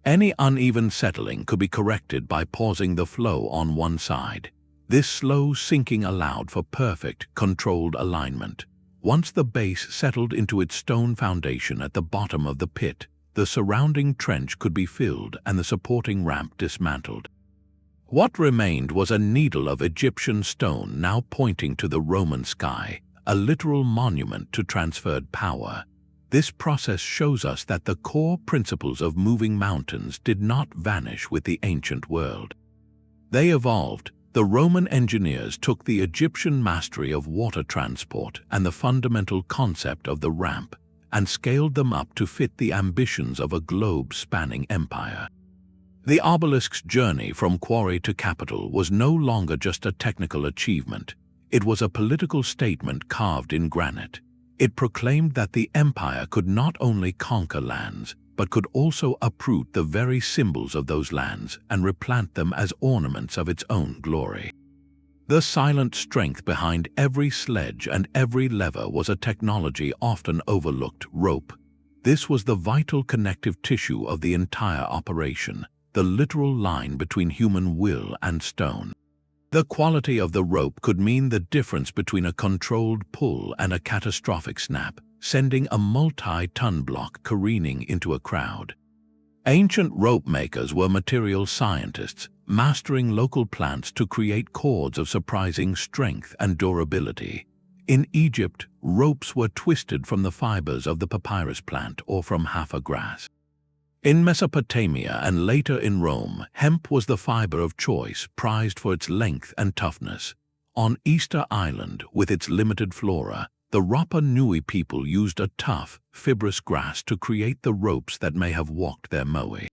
Any uneven settling could be corrected by pausing the flow on one side. This slow sinking allowed for perfect, controlled alignment. Once the base settled into its stone foundation at the bottom of the pit, the surrounding trench could be filled and the supporting ramp dismantled. What remained was a needle of Egyptian stone now pointing to the Roman sky, a literal monument to transferred power. This process shows us that the core principles of moving mountains did not vanish with the ancient world. They evolved. The Roman engineers took the Egyptian mastery of water transport and the fundamental concept of the ramp and scaled them up to fit the ambitions of a globe-spanning empire. The obelisk's journey from quarry to capital was no longer just a technical achievement. It was a political statement carved in granite. It proclaimed that the empire could not only conquer lands, but could also uproot the very symbols of those lands and replant them as ornaments of its own glory. The silent strength behind every sledge and every lever was a technology often overlooked: rope. This was the vital connective tissue of the entire operation, the literal line between human will and stone. The quality of the rope could mean the difference between a controlled pull and a catastrophic snap, sending a multi-ton block careening into a crowd. Ancient rope makers were material scientists, mastering local plants to create cords of surprising strength and durability. In Egypt, ropes were twisted from the fibers of the papyrus plant or from hafa grass. In Mesopotamia and later in Rome, hemp was the fiber of choice, prized for its length and toughness. On Easter Island, with its limited flora, the Rapa Nui people used a tough, fibrous grass to create the ropes that may have walked their Moai.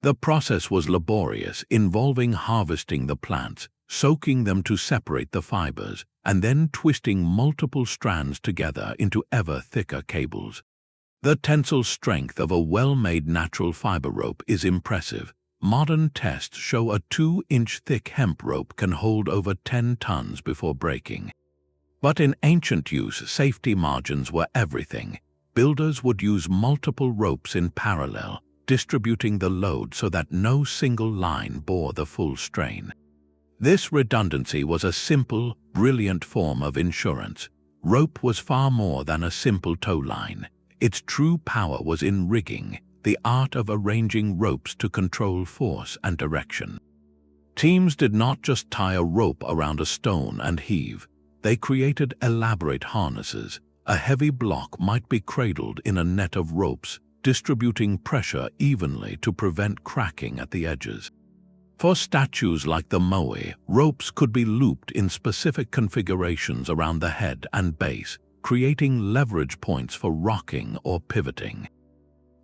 The process was laborious, involving harvesting the plants, soaking them to separate the fibers, and then twisting multiple strands together into ever thicker cables. The tensile strength of a well-made natural fiber rope is impressive. Modern tests show a 2-inch thick hemp rope can hold over 10 tons before breaking. But in ancient use, safety margins were everything. Builders would use multiple ropes in parallel, distributing the load so that no single line bore the full strain. This redundancy was a simple, brilliant form of insurance. Rope was far more than a simple tow line. Its true power was in rigging, the art of arranging ropes to control force and direction. Teams did not just tie a rope around a stone and heave. They created elaborate harnesses. A heavy block might be cradled in a net of ropes, distributing pressure evenly to prevent cracking at the edges. For statues like the Moai, ropes could be looped in specific configurations around the head and base, creating leverage points for rocking or pivoting.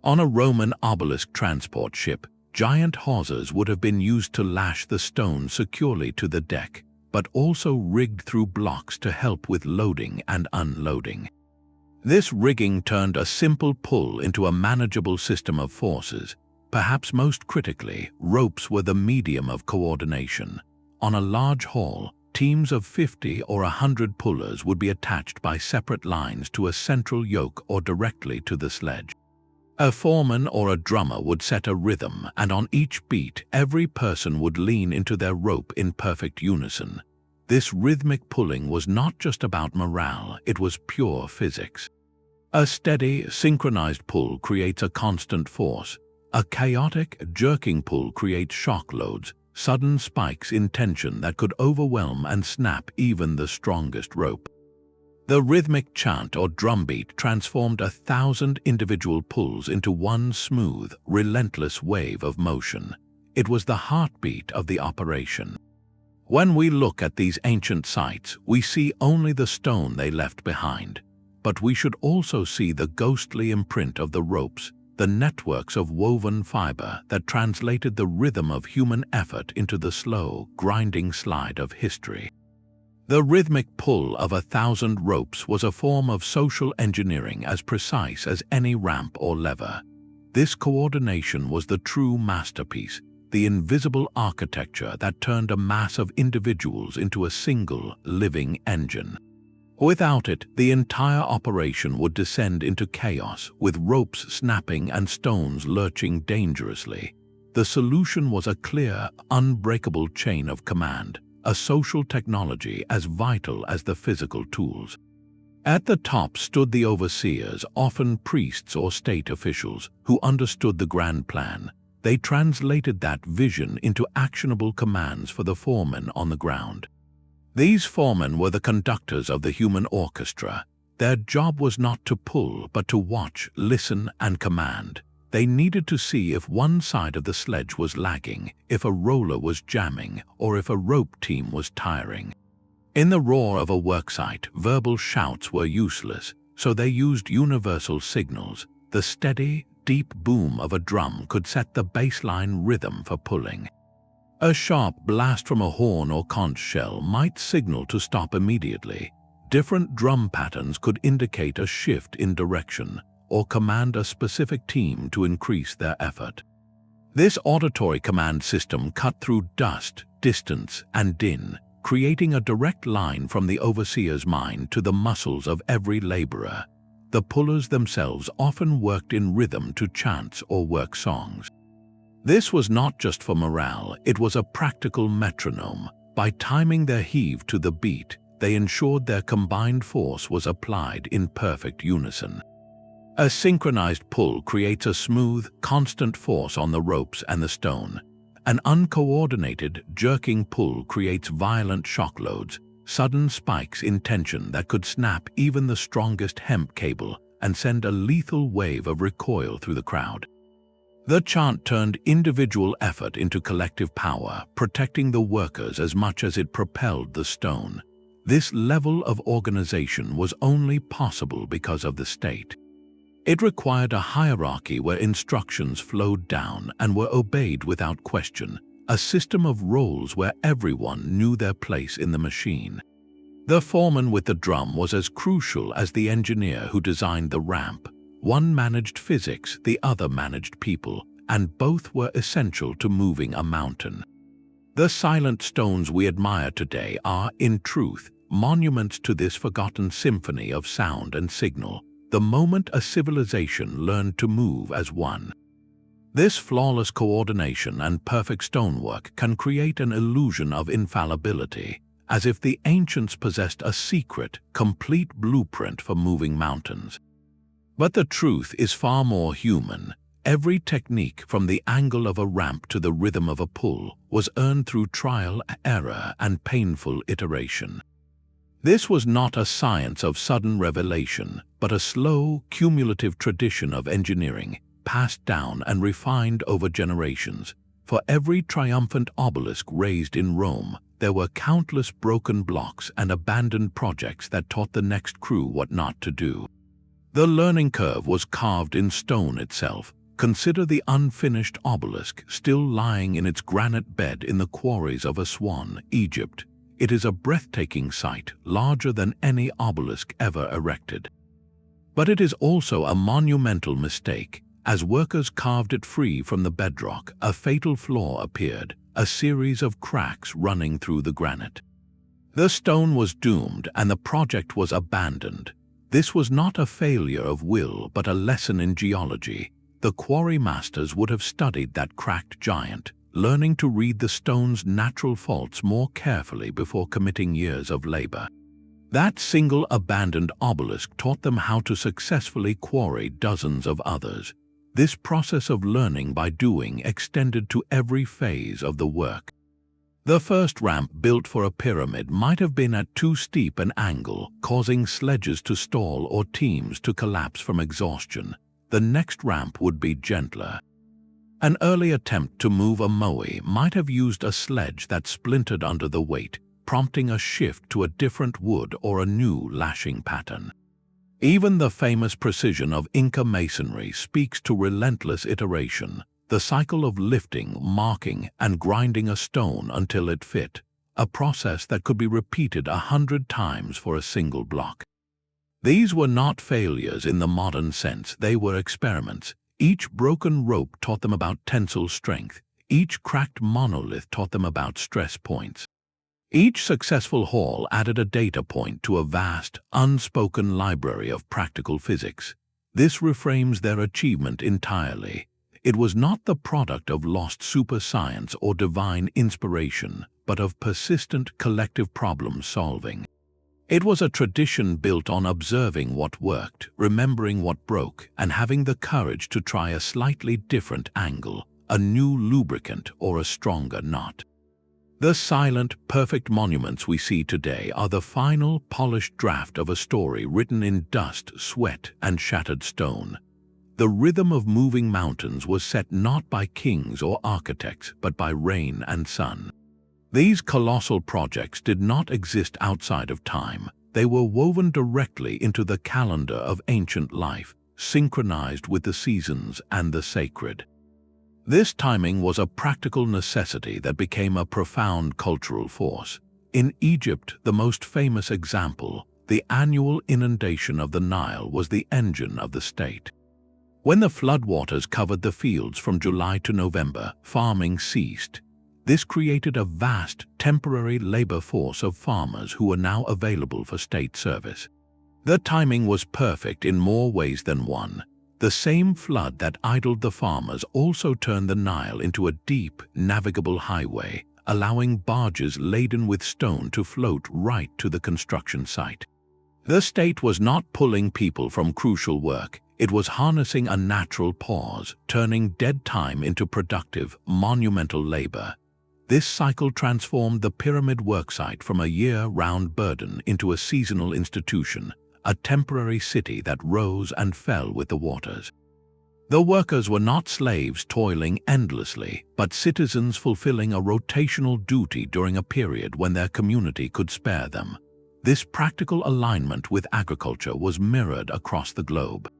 On a Roman obelisk transport ship, giant hawsers would have been used to lash the stone securely to the deck, but also rigged through blocks to help with loading and unloading. This rigging turned a simple pull into a manageable system of forces. Perhaps most critically, ropes were the medium of coordination. On a large haul, teams of 50 or 100 pullers would be attached by separate lines to a central yoke or directly to the sledge. A foreman or a drummer would set a rhythm, and on each beat, every person would lean into their rope in perfect unison. This rhythmic pulling was not just about morale, it was pure physics. A steady, synchronized pull creates a constant force. A chaotic, jerking pull creates shock loads, sudden spikes in tension that could overwhelm and snap even the strongest rope. The rhythmic chant or drumbeat transformed 1,000 individual pulls into one smooth, relentless wave of motion. It was the heartbeat of the operation. When we look at these ancient sites, we see only the stone they left behind. But we should also see the ghostly imprint of the ropes, the networks of woven fiber that translated the rhythm of human effort into the slow, grinding slide of history. The rhythmic pull of 1,000 ropes was a form of social engineering as precise as any ramp or lever. This coordination was the true masterpiece, the invisible architecture that turned a mass of individuals into a single, living engine. Without it, the entire operation would descend into chaos, with ropes snapping and stones lurching dangerously. The solution was a clear, unbreakable chain of command, a social technology as vital as the physical tools. At the top stood the overseers, often priests or state officials, who understood the grand plan. They translated that vision into actionable commands for the foremen on the ground. These foremen were the conductors of the human orchestra. Their job was not to pull, but to watch, listen, and command. They needed to see if one side of the sledge was lagging, if a roller was jamming, or if a rope team was tiring. In the roar of a worksite, verbal shouts were useless, so they used universal signals. The steady, deep boom of a drum could set the baseline rhythm for pulling. A sharp blast from a horn or conch shell might signal to stop immediately. Different drum patterns could indicate a shift in direction or command a specific team to increase their effort. This auditory command system cut through dust, distance, and din, creating a direct line from the overseer's mind to the muscles of every laborer. The pullers themselves often worked in rhythm to chants or work songs. This was not just for morale, it was a practical metronome. By timing their heave to the beat, they ensured their combined force was applied in perfect unison. A synchronized pull creates a smooth, constant force on the ropes and the stone. An uncoordinated, jerking pull creates violent shock loads, sudden spikes in tension that could snap even the strongest hemp cable and send a lethal wave of recoil through the crowd. The chant turned individual effort into collective power, protecting the workers as much as it propelled the stone. This level of organization was only possible because of the state. It required a hierarchy where instructions flowed down and were obeyed without question, a system of roles where everyone knew their place in the machine. The foreman with the drum was as crucial as the engineer who designed the ramp. One managed physics, the other managed people, and both were essential to moving a mountain. The silent stones we admire today are, in truth, monuments to this forgotten symphony of sound and signal, the moment a civilization learned to move as one. This flawless coordination and perfect stonework can create an illusion of infallibility, as if the ancients possessed a secret, complete blueprint for moving mountains. But the truth is far more human. Every technique, from the angle of a ramp to the rhythm of a pull, was earned through trial, error, and painful iteration. This was not a science of sudden revelation, but a slow, cumulative tradition of engineering, passed down and refined over generations. For every triumphant obelisk raised in Rome, there were countless broken blocks and abandoned projects that taught the next crew what not to do. The learning curve was carved in stone itself. Consider the unfinished obelisk still lying in its granite bed in the quarries of Aswan, Egypt. It is a breathtaking sight, larger than any obelisk ever erected. But it is also a monumental mistake. As workers carved it free from the bedrock, a fatal flaw appeared, a series of cracks running through the granite. The stone was doomed and the project was abandoned. This was not a failure of will, but a lesson in geology. The quarry masters would have studied that cracked giant, learning to read the stone's natural faults more carefully before committing years of labor. That single abandoned obelisk taught them how to successfully quarry dozens of others. This process of learning by doing extended to every phase of the work. The first ramp built for a pyramid might have been at too steep an angle, causing sledges to stall or teams to collapse from exhaustion. The next ramp would be gentler. An early attempt to move a Moai might have used a sledge that splintered under the weight, prompting a shift to a different wood or a new lashing pattern. Even the famous precision of Inca masonry speaks to relentless iteration, the cycle of lifting, marking, and grinding a stone until it fit, a process that could be repeated 100 times for a single block. These were not failures in the modern sense, they were experiments. Each broken rope taught them about tensile strength. Each cracked monolith taught them about stress points. Each successful haul added a data point to a vast, unspoken library of practical physics. This reframes their achievement entirely. It was not the product of lost super science or divine inspiration, but of persistent collective problem solving. It was a tradition built on observing what worked, remembering what broke, and having the courage to try a slightly different angle, a new lubricant or a stronger knot. The silent, perfect monuments we see today are the final, polished draft of a story written in dust, sweat, and shattered stone. The rhythm of moving mountains was set not by kings or architects, but by rain and sun. These colossal projects did not exist outside of time. They were woven directly into the calendar of ancient life, synchronized with the seasons and the sacred. This timing was a practical necessity that became a profound cultural force. In Egypt, the most famous example, the annual inundation of the Nile, was the engine of the state. When the floodwaters covered the fields from July to November, farming ceased. This created a vast, temporary labor force of farmers who were now available for state service. The timing was perfect in more ways than one. The same flood that idled the farmers also turned the Nile into a deep, navigable highway, allowing barges laden with stone to float right to the construction site. The state was not pulling people from crucial work. It was harnessing a natural pause, turning dead time into productive, monumental labor. This cycle transformed the pyramid worksite from a year-round burden into a seasonal institution, a temporary city that rose and fell with the waters. The workers were not slaves toiling endlessly, but citizens fulfilling a rotational duty during a period when their community could spare them. This practical alignment with agriculture was mirrored across the globe.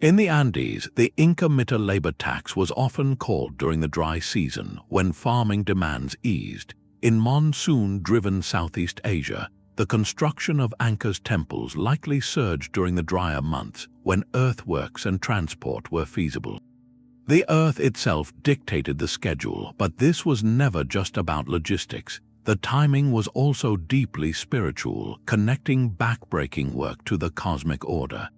In the Andes, the Inca Mita labor tax was often called during the dry season when farming demands eased. In monsoon-driven Southeast Asia, the construction of Anka's temples likely surged during the drier months when earthworks and transport were feasible. The earth itself dictated the schedule, but this was never just about logistics. The timing was also deeply spiritual, connecting backbreaking work to the cosmic order.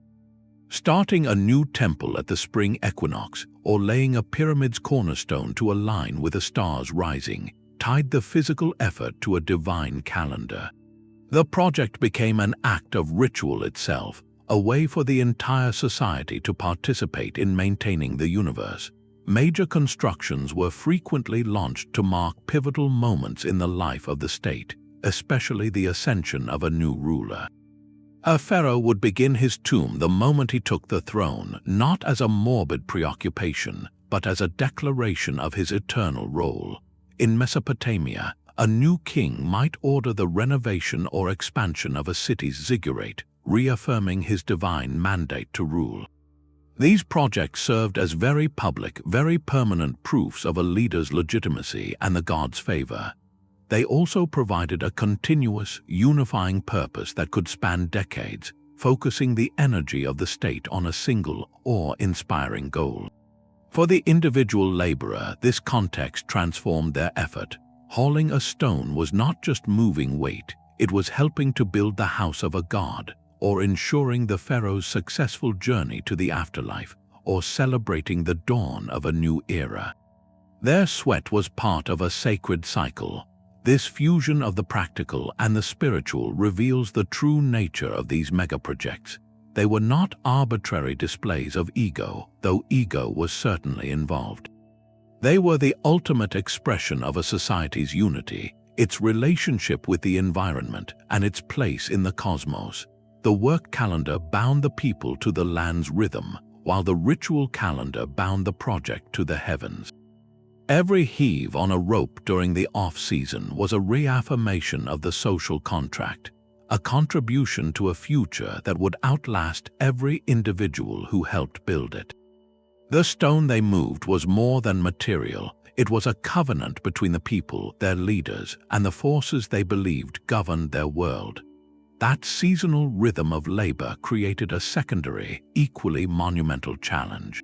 Starting a new temple at the spring equinox or laying a pyramid's cornerstone to align with the stars rising tied the physical effort to a divine calendar. The project became an act of ritual itself, a way for the entire society to participate in maintaining the universe. Major constructions were frequently launched to mark pivotal moments in the life of the state, especially the ascension of a new ruler. A pharaoh would begin his tomb the moment he took the throne, not as a morbid preoccupation, but as a declaration of his eternal role. In Mesopotamia, a new king might order the renovation or expansion of a city's ziggurat, reaffirming his divine mandate to rule. These projects served as very public, very permanent proofs of a leader's legitimacy and the god's favor. They also provided a continuous, unifying purpose that could span decades, focusing the energy of the state on a single, awe-inspiring goal. For the individual laborer, this context transformed their effort. Hauling a stone was not just moving weight, it was helping to build the house of a god, or ensuring the pharaoh's successful journey to the afterlife, or celebrating the dawn of a new era. Their sweat was part of a sacred cycle. This fusion of the practical and the spiritual reveals the true nature of these megaprojects. They were not arbitrary displays of ego, though ego was certainly involved. They were the ultimate expression of a society's unity, its relationship with the environment, and its place in the cosmos. The work calendar bound the people to the land's rhythm, while the ritual calendar bound the project to the heavens. Every heave on a rope during the off-season was a reaffirmation of the social contract, a contribution to a future that would outlast every individual who helped build it. The stone they moved was more than material. It was a covenant between the people, their leaders, and the forces they believed governed their world. That seasonal rhythm of labor created a secondary, equally monumental challenge.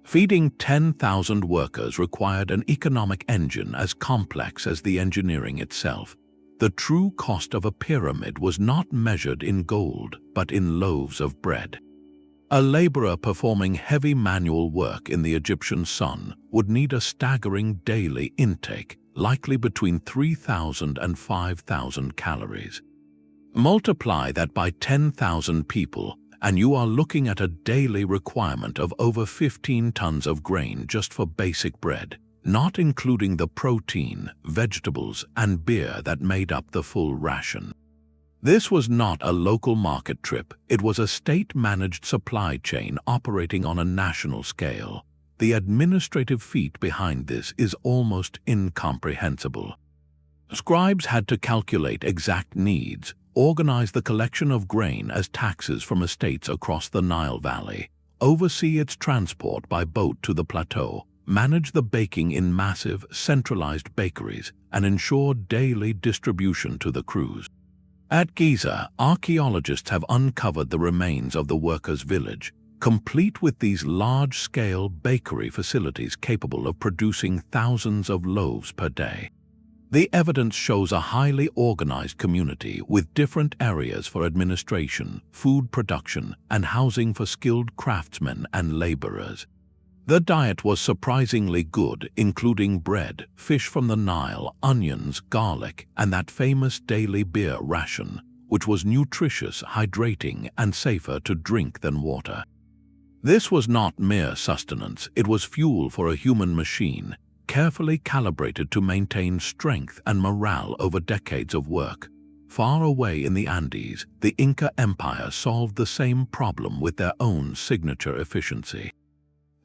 Feeding 10,000 workers required an economic engine as complex as the engineering itself. The true cost of a pyramid was not measured in gold, but in loaves of bread. A laborer performing heavy manual work in the Egyptian sun would need a staggering daily intake, likely between 3,000 and 5,000 calories. Multiply that by 10,000 people, and you are looking at a daily requirement of over 15 tons of grain just for basic bread. not including the protein, vegetables, and beer that made up the full ration. This was not a local market trip, it was a state-managed supply chain operating on a national scale. The administrative feat behind this is almost incomprehensible. Scribes had to calculate exact needs, organize the collection of grain as taxes from estates across the Nile Valley, oversee its transport by boat to the plateau, manage the baking in massive, centralized bakeries, and ensure daily distribution to the crews. At Giza, archaeologists have uncovered the remains of the workers' village, complete with these large-scale bakery facilities capable of producing thousands of loaves per day. The evidence shows a highly organized community with different areas for administration, food production, and housing for skilled craftsmen and laborers. The diet was surprisingly good, including bread, fish from the Nile, onions, garlic, and that famous daily beer ration, which was nutritious, hydrating, and safer to drink than water. This was not mere sustenance, it was fuel for a human machine, carefully calibrated to maintain strength and morale over decades of work. Far away in the Andes, the Inca Empire solved the same problem with their own signature efficiency.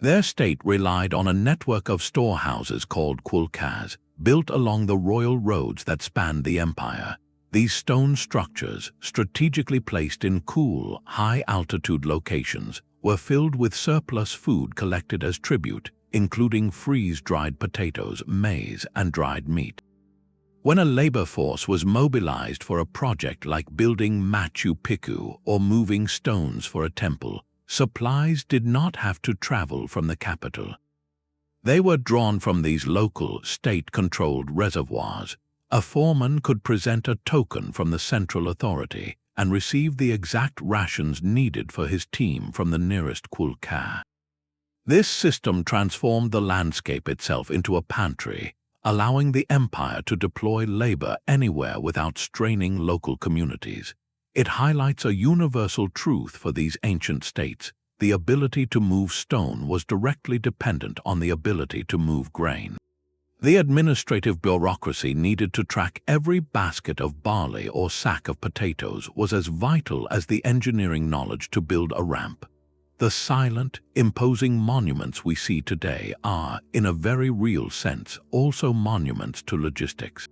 Their state relied on a network of storehouses called kulkas, built along the royal roads that spanned the empire. These stone structures, strategically placed in cool, high-altitude locations, were filled with surplus food collected as tribute, including freeze-dried potatoes, maize, and dried meat. When a labor force was mobilized for a project like building Machu Picchu or moving stones for a temple, supplies did not have to travel from the capital. They were drawn from these local, state-controlled reservoirs. A foreman could present a token from the central authority and receive the exact rations needed for his team from the nearest kulka. This system transformed the landscape itself into a pantry, allowing the empire to deploy labor anywhere without straining local communities. It highlights a universal truth for these ancient states. The ability to move stone was directly dependent on the ability to move grain. The administrative bureaucracy needed to track every basket of barley or sack of potatoes was as vital as the engineering knowledge to build a ramp. The silent, imposing monuments we see today are, in a very real sense, also monuments to logistics.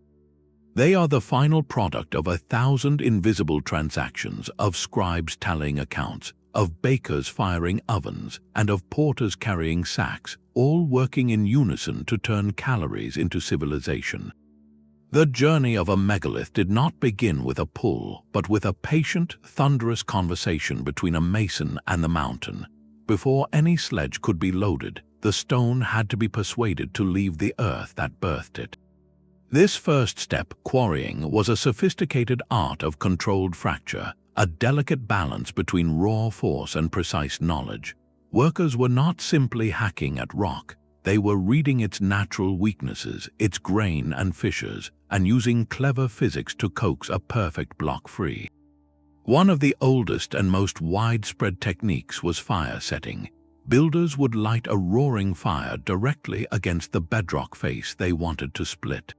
They are the final product of 1,000 invisible transactions, of scribes tallying accounts, of bakers firing ovens, and of porters carrying sacks, all working in unison to turn calories into civilization. The journey of a megalith did not begin with a pull, but with a patient, thunderous conversation between a mason and the mountain. Before any sledge could be loaded, the stone had to be persuaded to leave the earth that birthed it. This first step, quarrying, was a sophisticated art of controlled fracture, a delicate balance between raw force and precise knowledge. Workers were not simply hacking at rock, they were reading its natural weaknesses, its grain and fissures, and using clever physics to coax a perfect block free. One of the oldest and most widespread techniques was fire setting. Builders would light a roaring fire directly against the bedrock face they wanted to split.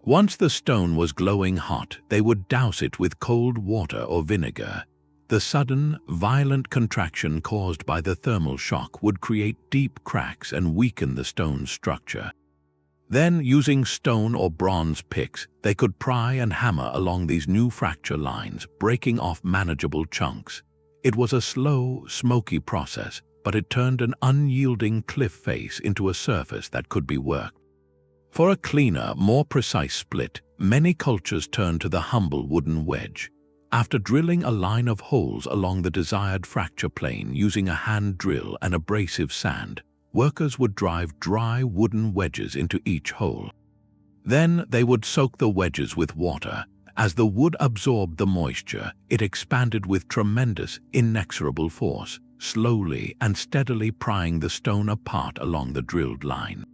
Once the stone was glowing hot, they would douse it with cold water or vinegar. The sudden, violent contraction caused by the thermal shock would create deep cracks and weaken the stone's structure. Then, using stone or bronze picks, they could pry and hammer along these new fracture lines, breaking off manageable chunks. It was a slow, smoky process, but it turned an unyielding cliff face into a surface that could be worked. For a cleaner, more precise split, many cultures turned to the humble wooden wedge. After drilling a line of holes along the desired fracture plane using a hand drill and abrasive sand, workers would drive dry wooden wedges into each hole. Then they would soak the wedges with water. As the wood absorbed the moisture, it expanded with tremendous, inexorable force, slowly and steadily prying the stone apart along the drilled line.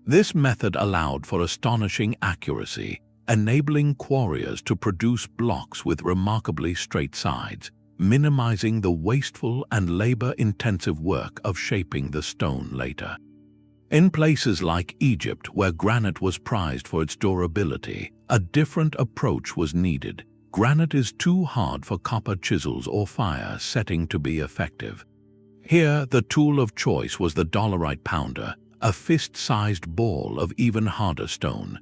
This method allowed for astonishing accuracy, enabling quarriers to produce blocks with remarkably straight sides, minimizing the wasteful and labor-intensive work of shaping the stone later. In places like Egypt, where granite was prized for its durability, a different approach was needed. Granite is too hard for copper chisels or fire setting to be effective. Here, the tool of choice was the dolerite pounder, a fist-sized ball of even harder stone.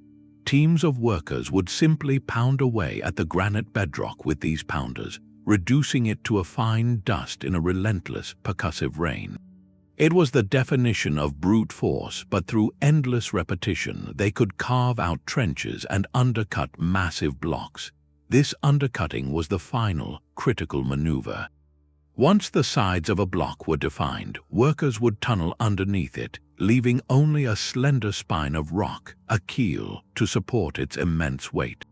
Teams of workers would simply pound away at the granite bedrock with these pounders, reducing it to a fine dust in a relentless, percussive rain. It was the definition of brute force, but through endless repetition, they could carve out trenches and undercut massive blocks. This undercutting was the final, critical maneuver. Once the sides of a block were defined, workers would tunnel underneath it, leaving only a slender spine of rock, a keel, to support its immense weight.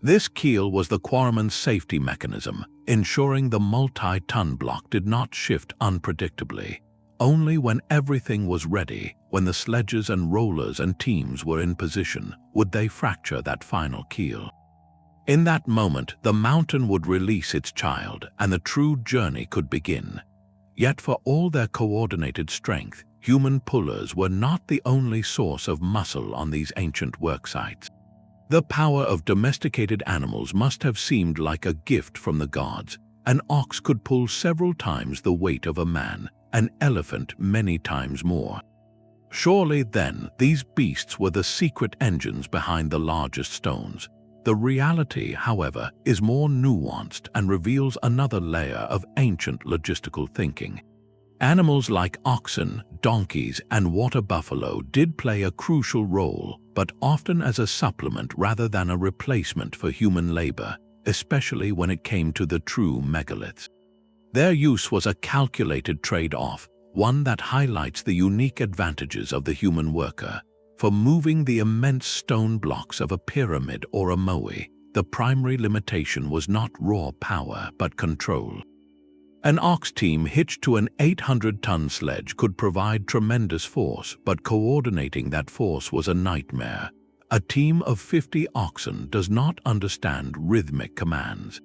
This keel was the quarryman's safety mechanism, ensuring the multi-ton block did not shift unpredictably. Only when everything was ready, when the sledges and rollers and teams were in position, would they fracture that final keel. In that moment, the mountain would release its child, and the true journey could begin. Yet for all their coordinated strength, human pullers were not the only source of muscle on these ancient worksites. The power of domesticated animals must have seemed like a gift from the gods. An ox could pull several times the weight of a man, an elephant many times more. Surely then, these beasts were the secret engines behind the largest stones. The reality, however, is more nuanced and reveals another layer of ancient logistical thinking. Animals like oxen, donkeys, and water buffalo did play a crucial role, but often as a supplement rather than a replacement for human labor, especially when it came to the true megaliths. Their use was a calculated trade-off, one that highlights the unique advantages of the human worker. For moving the immense stone blocks of a pyramid or a moai, the primary limitation was not raw power but control. An ox team hitched to an 800-ton sledge could provide tremendous force, but coordinating that force was a nightmare. A team of 50 oxen does not understand rhythmic commands.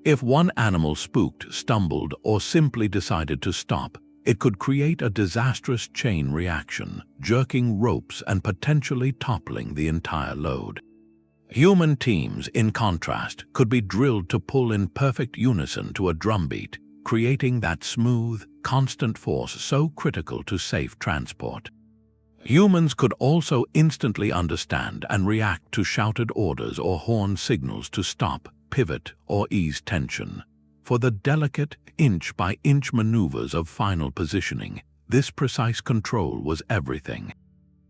If one animal spooked, stumbled, or simply decided to stop, it could create a disastrous chain reaction, jerking ropes and potentially toppling the entire load. Human teams, in contrast, could be drilled to pull in perfect unison to a drumbeat, creating that smooth, constant force so critical to safe transport. Humans could also instantly understand and react to shouted orders or horn signals to stop, pivot, or ease tension. For the delicate, inch-by-inch maneuvers of final positioning, this precise control was everything.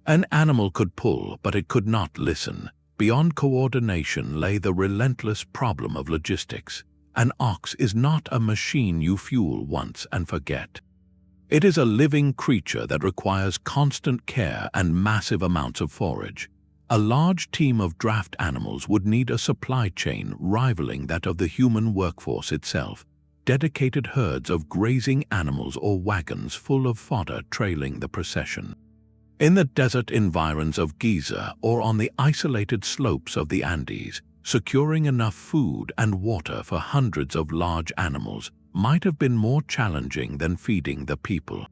An animal could pull, but it could not listen. Beyond coordination lay the relentless problem of logistics. An ox is not a machine you fuel once and forget. It is a living creature that requires constant care and massive amounts of forage. A large team of draft animals would need a supply chain rivaling that of the human workforce itself. Dedicated herds of grazing animals or wagons full of fodder trailing the procession. In the desert environs of Giza or on the isolated slopes of the Andes, securing enough food and water for hundreds of large animals might have been more challenging than feeding the people.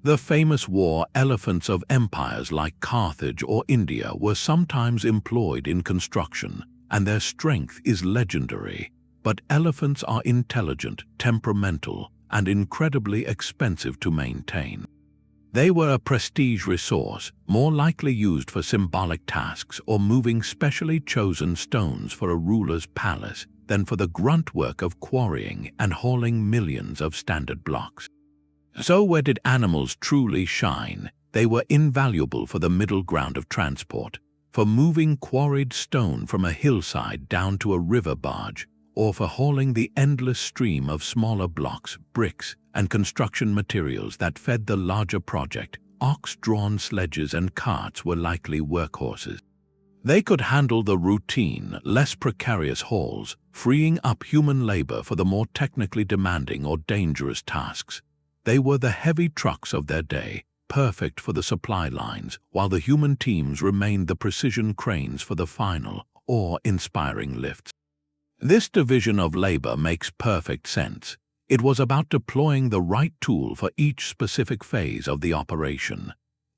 The famous war elephants of empires like Carthage or India were sometimes employed in construction, and their strength is legendary. But elephants are intelligent, temperamental, and incredibly expensive to maintain. They were a prestige resource, more likely used for symbolic tasks or moving specially chosen stones for a ruler's palace than for the grunt work of quarrying and hauling millions of standard blocks. So where did animals truly shine? They were invaluable for the middle ground of transport, for moving quarried stone from a hillside down to a river barge, or for hauling the endless stream of smaller blocks, bricks, and construction materials that fed the larger project. Ox-drawn sledges and carts were likely workhorses. They could handle the routine, less precarious hauls, freeing up human labor for the more technically demanding or dangerous tasks. They were the heavy trucks of their day, perfect for the supply lines, while the human teams remained the precision cranes for the final, awe-inspiring lifts. This division of labor makes perfect sense. It was about deploying the right tool for each specific phase of the operation.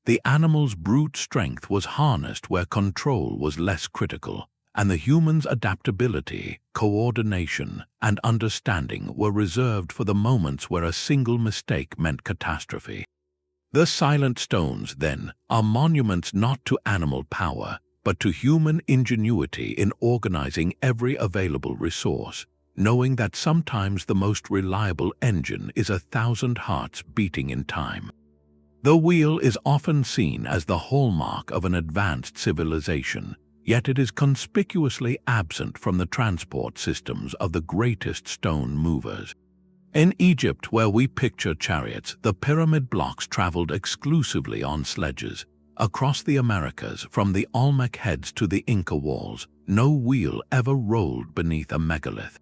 The animal's brute strength was harnessed where control was less critical, and the human's adaptability, coordination, and understanding were reserved for the moments where a single mistake meant catastrophe. The silent stones, then, are monuments not to animal power, but to human ingenuity in organizing every available resource, knowing that sometimes the most reliable engine is 1,000 hearts beating in time. The wheel is often seen as the hallmark of an advanced civilization, yet it is conspicuously absent from the transport systems of the greatest stone movers. In Egypt, where we picture chariots, the pyramid blocks traveled exclusively on sledges. Across the Americas, from the Olmec heads to the Inca walls, no wheel ever rolled beneath a megalith.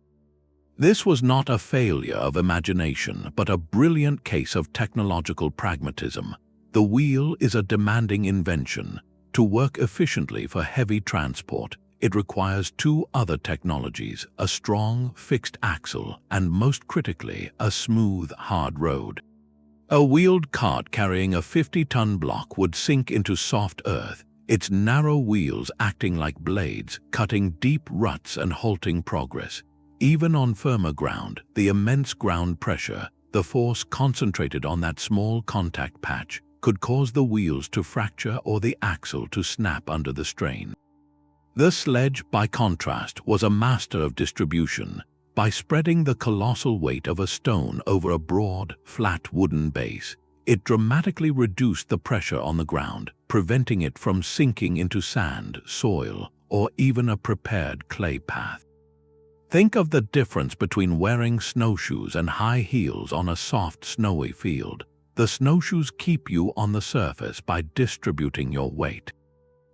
This was not a failure of imagination, but a brilliant case of technological pragmatism. The wheel is a demanding invention. To work efficiently for heavy transport, it requires two other technologies: a strong, fixed axle, and most critically, a smooth, hard road. A wheeled cart carrying a 50-ton block would sink into soft earth, its narrow wheels acting like blades, cutting deep ruts and halting progress. Even on firmer ground, the immense ground pressure, the force concentrated on that small contact patch, could cause the wheels to fracture or the axle to snap under the strain. The sledge, by contrast, was a master of distribution. By spreading the colossal weight of a stone over a broad, flat wooden base, it dramatically reduced the pressure on the ground, preventing it from sinking into sand, soil, or even a prepared clay path. Think of the difference between wearing snowshoes and high heels on a soft, snowy field. The snowshoes keep you on the surface by distributing your weight.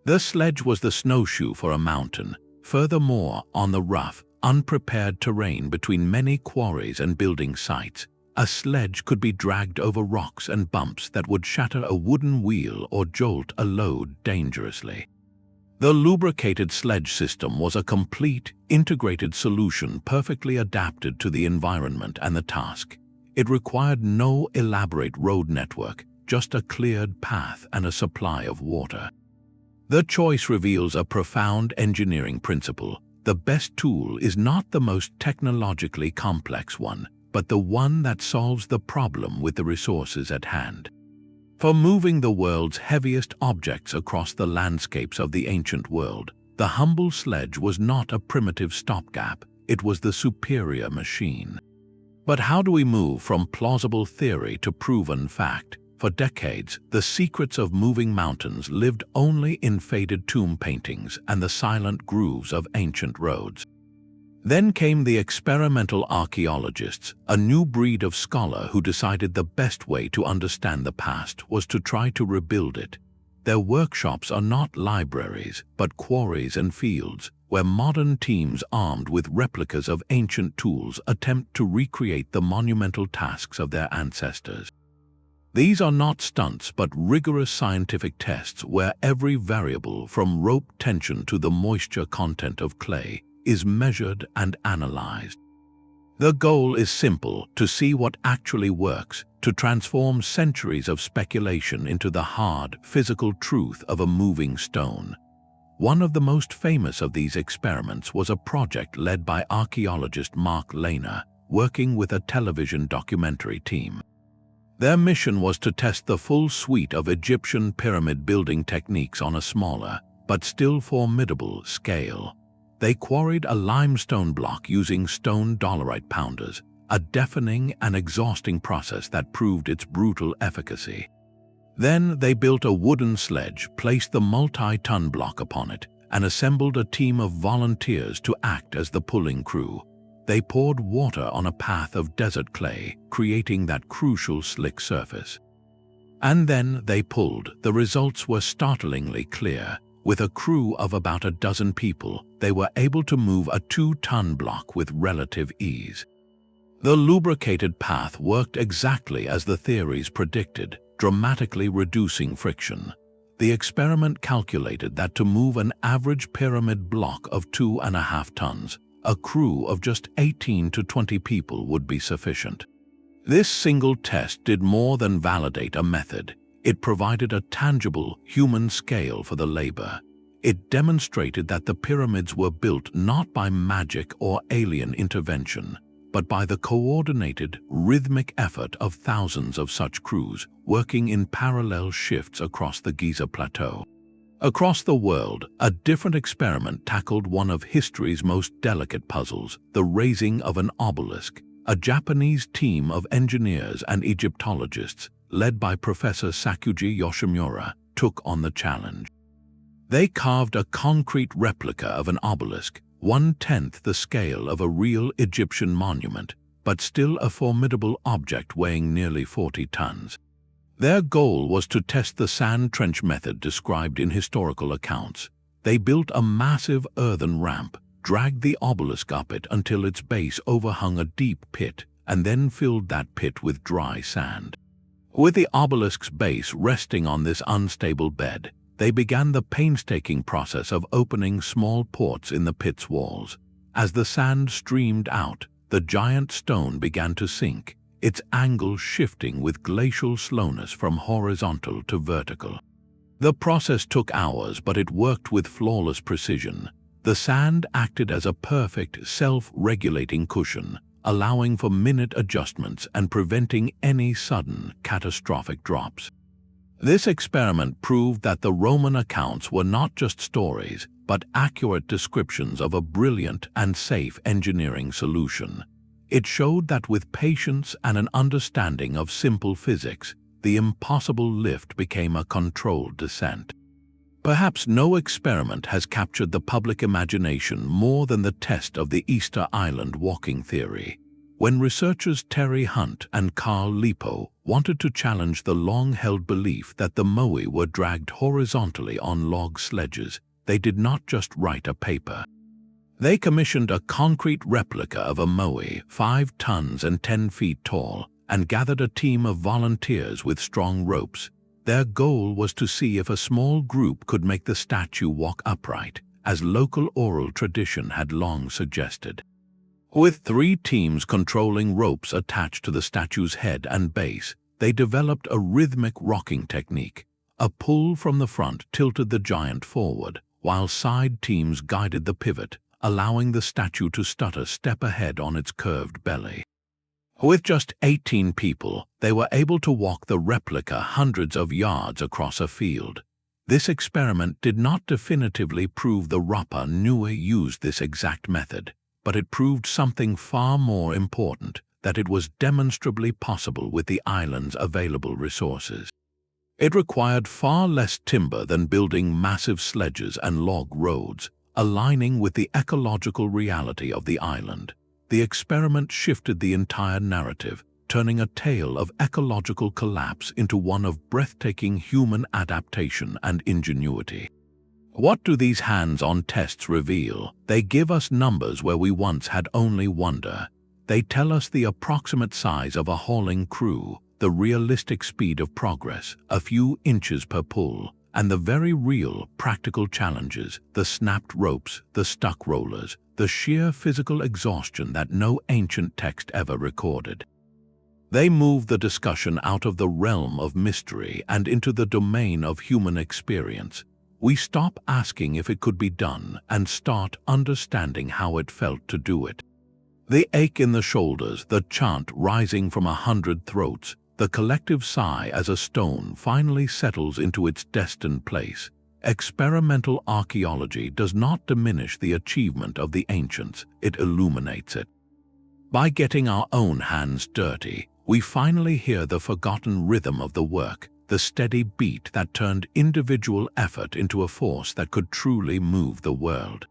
The sledge was the snowshoe for a mountain. Furthermore, on the rough, unprepared terrain between many quarries and building sites, a sledge could be dragged over rocks and bumps that would shatter a wooden wheel or jolt a load dangerously. The lubricated sledge system was a complete, integrated solution perfectly adapted to the environment and the task. It required no elaborate road network, just a cleared path and a supply of water. The choice reveals a profound engineering principle. The best tool is not the most technologically complex one, but the one that solves the problem with the resources at hand. For moving the world's heaviest objects across the landscapes of the ancient world, the humble sledge was not a primitive stopgap, it was the superior machine. But how do we move from plausible theory to proven fact? For decades, the secrets of moving mountains lived only in faded tomb paintings and the silent grooves of ancient roads. Then came the experimental archaeologists, a new breed of scholar who decided the best way to understand the past was to try to rebuild it. Their workshops are not libraries, but quarries and fields, where modern teams armed with replicas of ancient tools attempt to recreate the monumental tasks of their ancestors. These are not stunts but rigorous scientific tests where every variable, from rope tension to the moisture content of clay, is measured and analyzed. The goal is simple: to see what actually works, to transform centuries of speculation into the hard, physical truth of a moving stone. One of the most famous of these experiments was a project led by archaeologist Mark Lehner, working with a television documentary team. Their mission was to test the full suite of Egyptian pyramid building techniques on a smaller, but still formidable, scale. They quarried a limestone block using stone dolerite pounders, a deafening and exhausting process that proved its brutal efficacy. Then they built a wooden sledge, placed the multi-ton block upon it, and assembled a team of volunteers to act as the pulling crew. They poured water on a path of desert clay, creating that crucial slick surface. And then they pulled. The results were startlingly clear. With a crew of about a dozen people, they were able to move a 2-ton block with relative ease. The lubricated path worked exactly as the theories predicted, dramatically reducing friction. The experiment calculated that to move an average pyramid block of 2.5 tons, a crew of just 18 to 20 people would be sufficient. This single test did more than validate a method. It provided a tangible, human scale for the labor. It demonstrated that the pyramids were built not by magic or alien intervention, but by the coordinated, rhythmic effort of thousands of such crews working in parallel shifts across the Giza plateau. Across the world, a different experiment tackled one of history's most delicate puzzles, the raising of an obelisk. A Japanese team of engineers and Egyptologists, led by Professor Sakyuji Yoshimura, took on the challenge. They carved a concrete replica of an obelisk, 1/10 the scale of a real Egyptian monument, but still a formidable object weighing nearly 40 tons. Their goal was to test the sand trench method described in historical accounts. They built a massive earthen ramp, dragged the obelisk up it until its base overhung a deep pit, and then filled that pit with dry sand. With the obelisk's base resting on this unstable bed, they began the painstaking process of opening small ports in the pit's walls. As the sand streamed out, the giant stone began to sink, its angle shifting with glacial slowness from horizontal to vertical. The process took hours, but it worked with flawless precision. The sand acted as a perfect, self-regulating cushion, allowing for minute adjustments and preventing any sudden, catastrophic drops. This experiment proved that the Roman accounts were not just stories, but accurate descriptions of a brilliant and safe engineering solution. It showed that with patience and an understanding of simple physics, the impossible lift became a controlled descent. Perhaps no experiment has captured the public imagination more than the test of the Easter Island walking theory. When researchers Terry Hunt and Carl Lipo wanted to challenge the long-held belief that the Moai were dragged horizontally on log sledges, they did not just write a paper. They commissioned a concrete replica of a Moai, 5 tons and 10 feet tall, and gathered a team of volunteers with strong ropes. Their goal was to see if a small group could make the statue walk upright, as local oral tradition had long suggested. With 3 teams controlling ropes attached to the statue's head and base, they developed a rhythmic rocking technique. A pull from the front tilted the giant forward, while side teams guided the pivot, allowing the statue to stutter step ahead on its curved belly. With just 18 people, they were able to walk the replica hundreds of yards across a field. This experiment did not definitively prove the Rapa Nui used this exact method, but it proved something far more important, that it was demonstrably possible with the island's available resources. It required far less timber than building massive sledges and log roads, aligning with the ecological reality of the island. The experiment shifted the entire narrative, turning a tale of ecological collapse into one of breathtaking human adaptation and ingenuity. What do these hands-on tests reveal? They give us numbers where we once had only wonder. They tell us the approximate size of a hauling crew, the realistic speed of progress, a few inches per pull, and the very real, practical challenges, the snapped ropes, the stuck rollers, the sheer physical exhaustion that no ancient text ever recorded. They move the discussion out of the realm of mystery and into the domain of human experience. We stop asking if it could be done and start understanding how it felt to do it. The ache in the shoulders, the chant rising from 100 throats, the collective sigh as a stone finally settles into its destined place. Experimental archaeology does not diminish the achievement of the ancients, it illuminates it. By getting our own hands dirty, we finally hear the forgotten rhythm of the work, the steady beat that turned individual effort into a force that could truly move the world.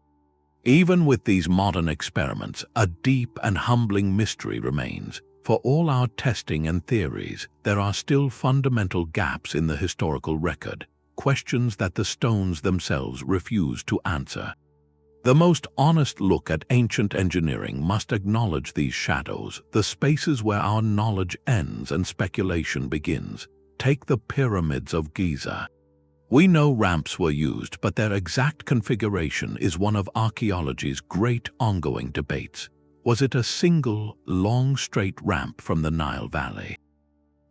Even with these modern experiments, a deep and humbling mystery remains. For all our testing and theories, there are still fundamental gaps in the historical record, questions that the stones themselves refuse to answer. The most honest look at ancient engineering must acknowledge these shadows, the spaces where our knowledge ends and speculation begins. Take the pyramids of Giza. We know ramps were used, but their exact configuration is one of archaeology's great ongoing debates. Was it a single, long, straight ramp from the Nile Valley?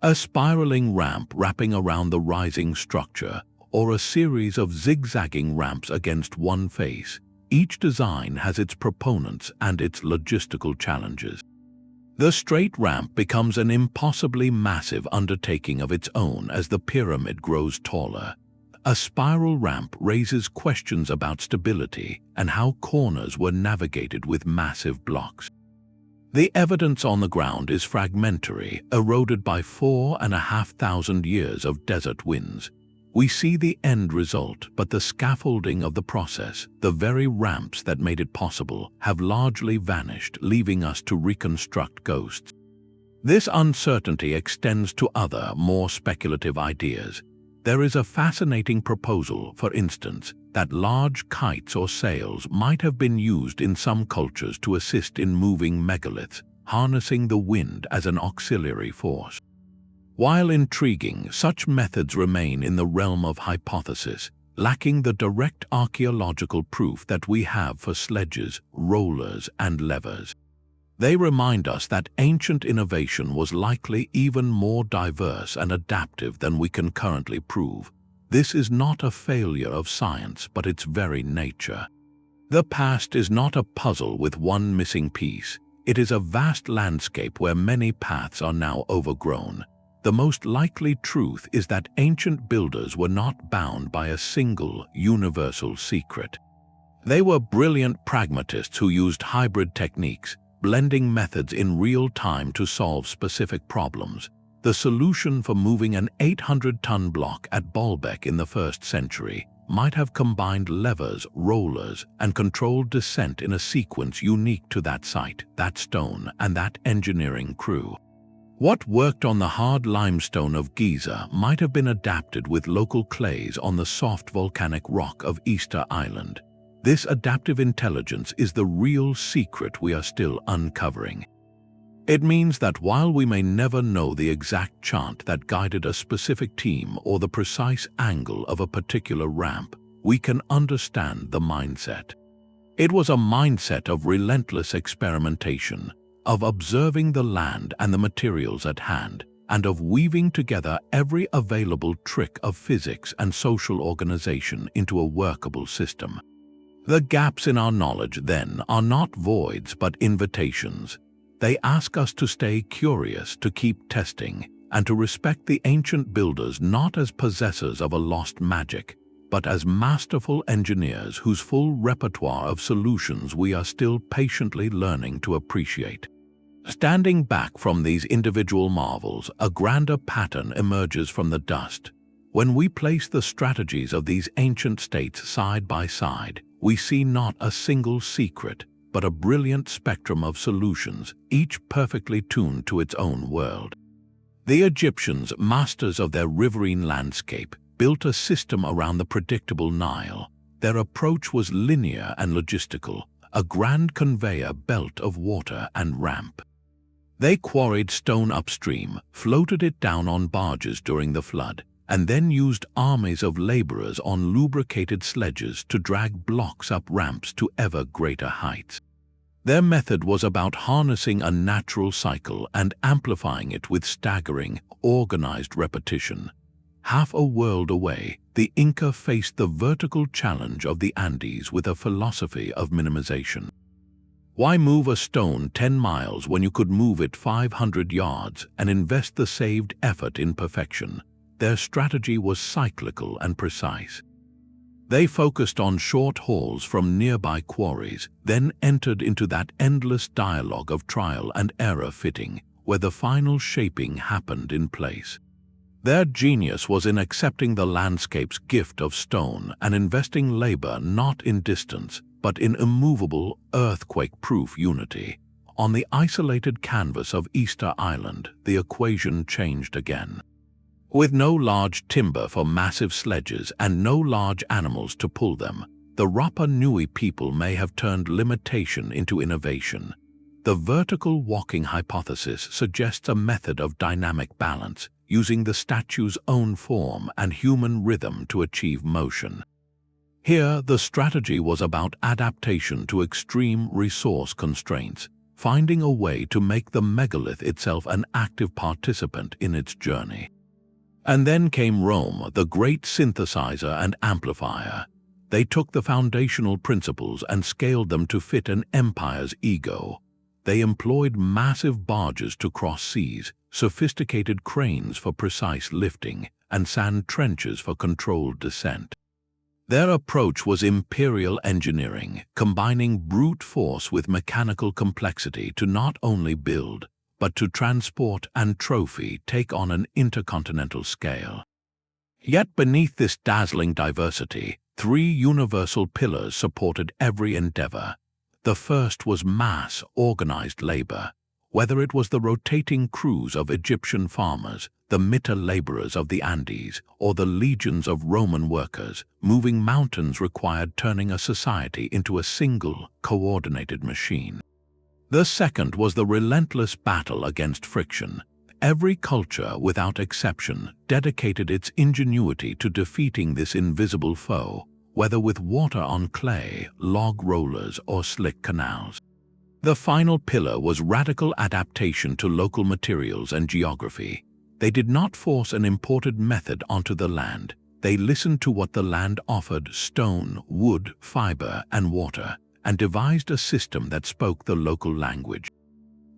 A spiraling ramp wrapping around the rising structure, or a series of zigzagging ramps against one face. Each design has its proponents and its logistical challenges. The straight ramp becomes an impossibly massive undertaking of its own as the pyramid grows taller. A spiral ramp raises questions about stability and how corners were navigated with massive blocks. The evidence on the ground is fragmentary, eroded by 4,500 years of desert winds. We see the end result, but the scaffolding of the process, the very ramps that made it possible, have largely vanished, leaving us to reconstruct ghosts. This uncertainty extends to other, more speculative ideas. There is a fascinating proposal, for instance, that large kites or sails might have been used in some cultures to assist in moving megaliths, harnessing the wind as an auxiliary force. While intriguing, such methods remain in the realm of hypothesis, lacking the direct archaeological proof that we have for sledges, rollers, and levers. They remind us that ancient innovation was likely even more diverse and adaptive than we can currently prove. This is not a failure of science, but its very nature. The past is not a puzzle with one missing piece. It is a vast landscape where many paths are now overgrown. The most likely truth is that ancient builders were not bound by a single, universal secret. They were brilliant pragmatists who used hybrid techniques, blending methods in real time to solve specific problems. The solution for moving an 800-ton block at Baalbek in the 1st century might have combined levers, rollers, and controlled descent in a sequence unique to that site, that stone, and that engineering crew. What worked on the hard limestone of Giza might have been adapted with local clays on the soft volcanic rock of Easter Island. This adaptive intelligence is the real secret we are still uncovering. It means that while we may never know the exact chant that guided a specific team or the precise angle of a particular ramp, we can understand the mindset. It was a mindset of relentless experimentation, of observing the land and the materials at hand, and of weaving together every available trick of physics and social organization into a workable system. The gaps in our knowledge, then, are not voids but invitations. They ask us to stay curious, to keep testing, and to respect the ancient builders not as possessors of a lost magic, but as masterful engineers whose full repertoire of solutions we are still patiently learning to appreciate. Standing back from these individual marvels, a grander pattern emerges from the dust. When we place the strategies of these ancient states side by side, we see not a single secret, but a brilliant spectrum of solutions, each perfectly tuned to its own world. The Egyptians, masters of their riverine landscape, built a system around the predictable Nile. Their approach was linear and logistical, a grand conveyor belt of water and ramp. They quarried stone upstream, floated it down on barges during the flood, and then used armies of laborers on lubricated sledges to drag blocks up ramps to ever greater heights. Their method was about harnessing a natural cycle and amplifying it with staggering, organized repetition. Half a world away, the Inca faced the vertical challenge of the Andes with a philosophy of minimization. Why move a stone 10 miles when you could move it 500 yards and invest the saved effort in perfection? Their strategy was cyclical and precise. They focused on short hauls from nearby quarries, then entered into that endless dialogue of trial and error fitting, where the final shaping happened in place. Their genius was in accepting the landscape's gift of stone and investing labor not in distance, but in immovable, earthquake-proof unity. On the isolated canvas of Easter Island, the equation changed again. With no large timber for massive sledges and no large animals to pull them, the Rapa Nui people may have turned limitation into innovation. The vertical walking hypothesis suggests a method of dynamic balance, using the statue's own form and human rhythm to achieve motion. Here, the strategy was about adaptation to extreme resource constraints. finding a way to make the megalith itself an active participant in its journey. And then came Rome, the great synthesizer and amplifier. They took the foundational principles and scaled them to fit an empire's ego. They employed massive barges to cross seas, sophisticated cranes for precise lifting, and sand trenches for controlled descent. Their approach was imperial engineering, combining brute force with mechanical complexity to not only build, but to transport and trophy take on an intercontinental scale. Yet beneath this dazzling diversity, 3 universal pillars supported every endeavor. The first was mass, organized labor. Whether it was the rotating crews of Egyptian farmers, the Mitta laborers of the Andes, or the legions of Roman workers, moving mountains required turning a society into a single, coordinated machine. The second was the relentless battle against friction. Every culture, without exception, dedicated its ingenuity to defeating this invisible foe, whether with water on clay, log rollers, or slick canals. The final pillar was radical adaptation to local materials and geography. They did not force an imported method onto the land. They listened to what the land offered: stone, wood, fiber, and water, and devised a system that spoke the local language.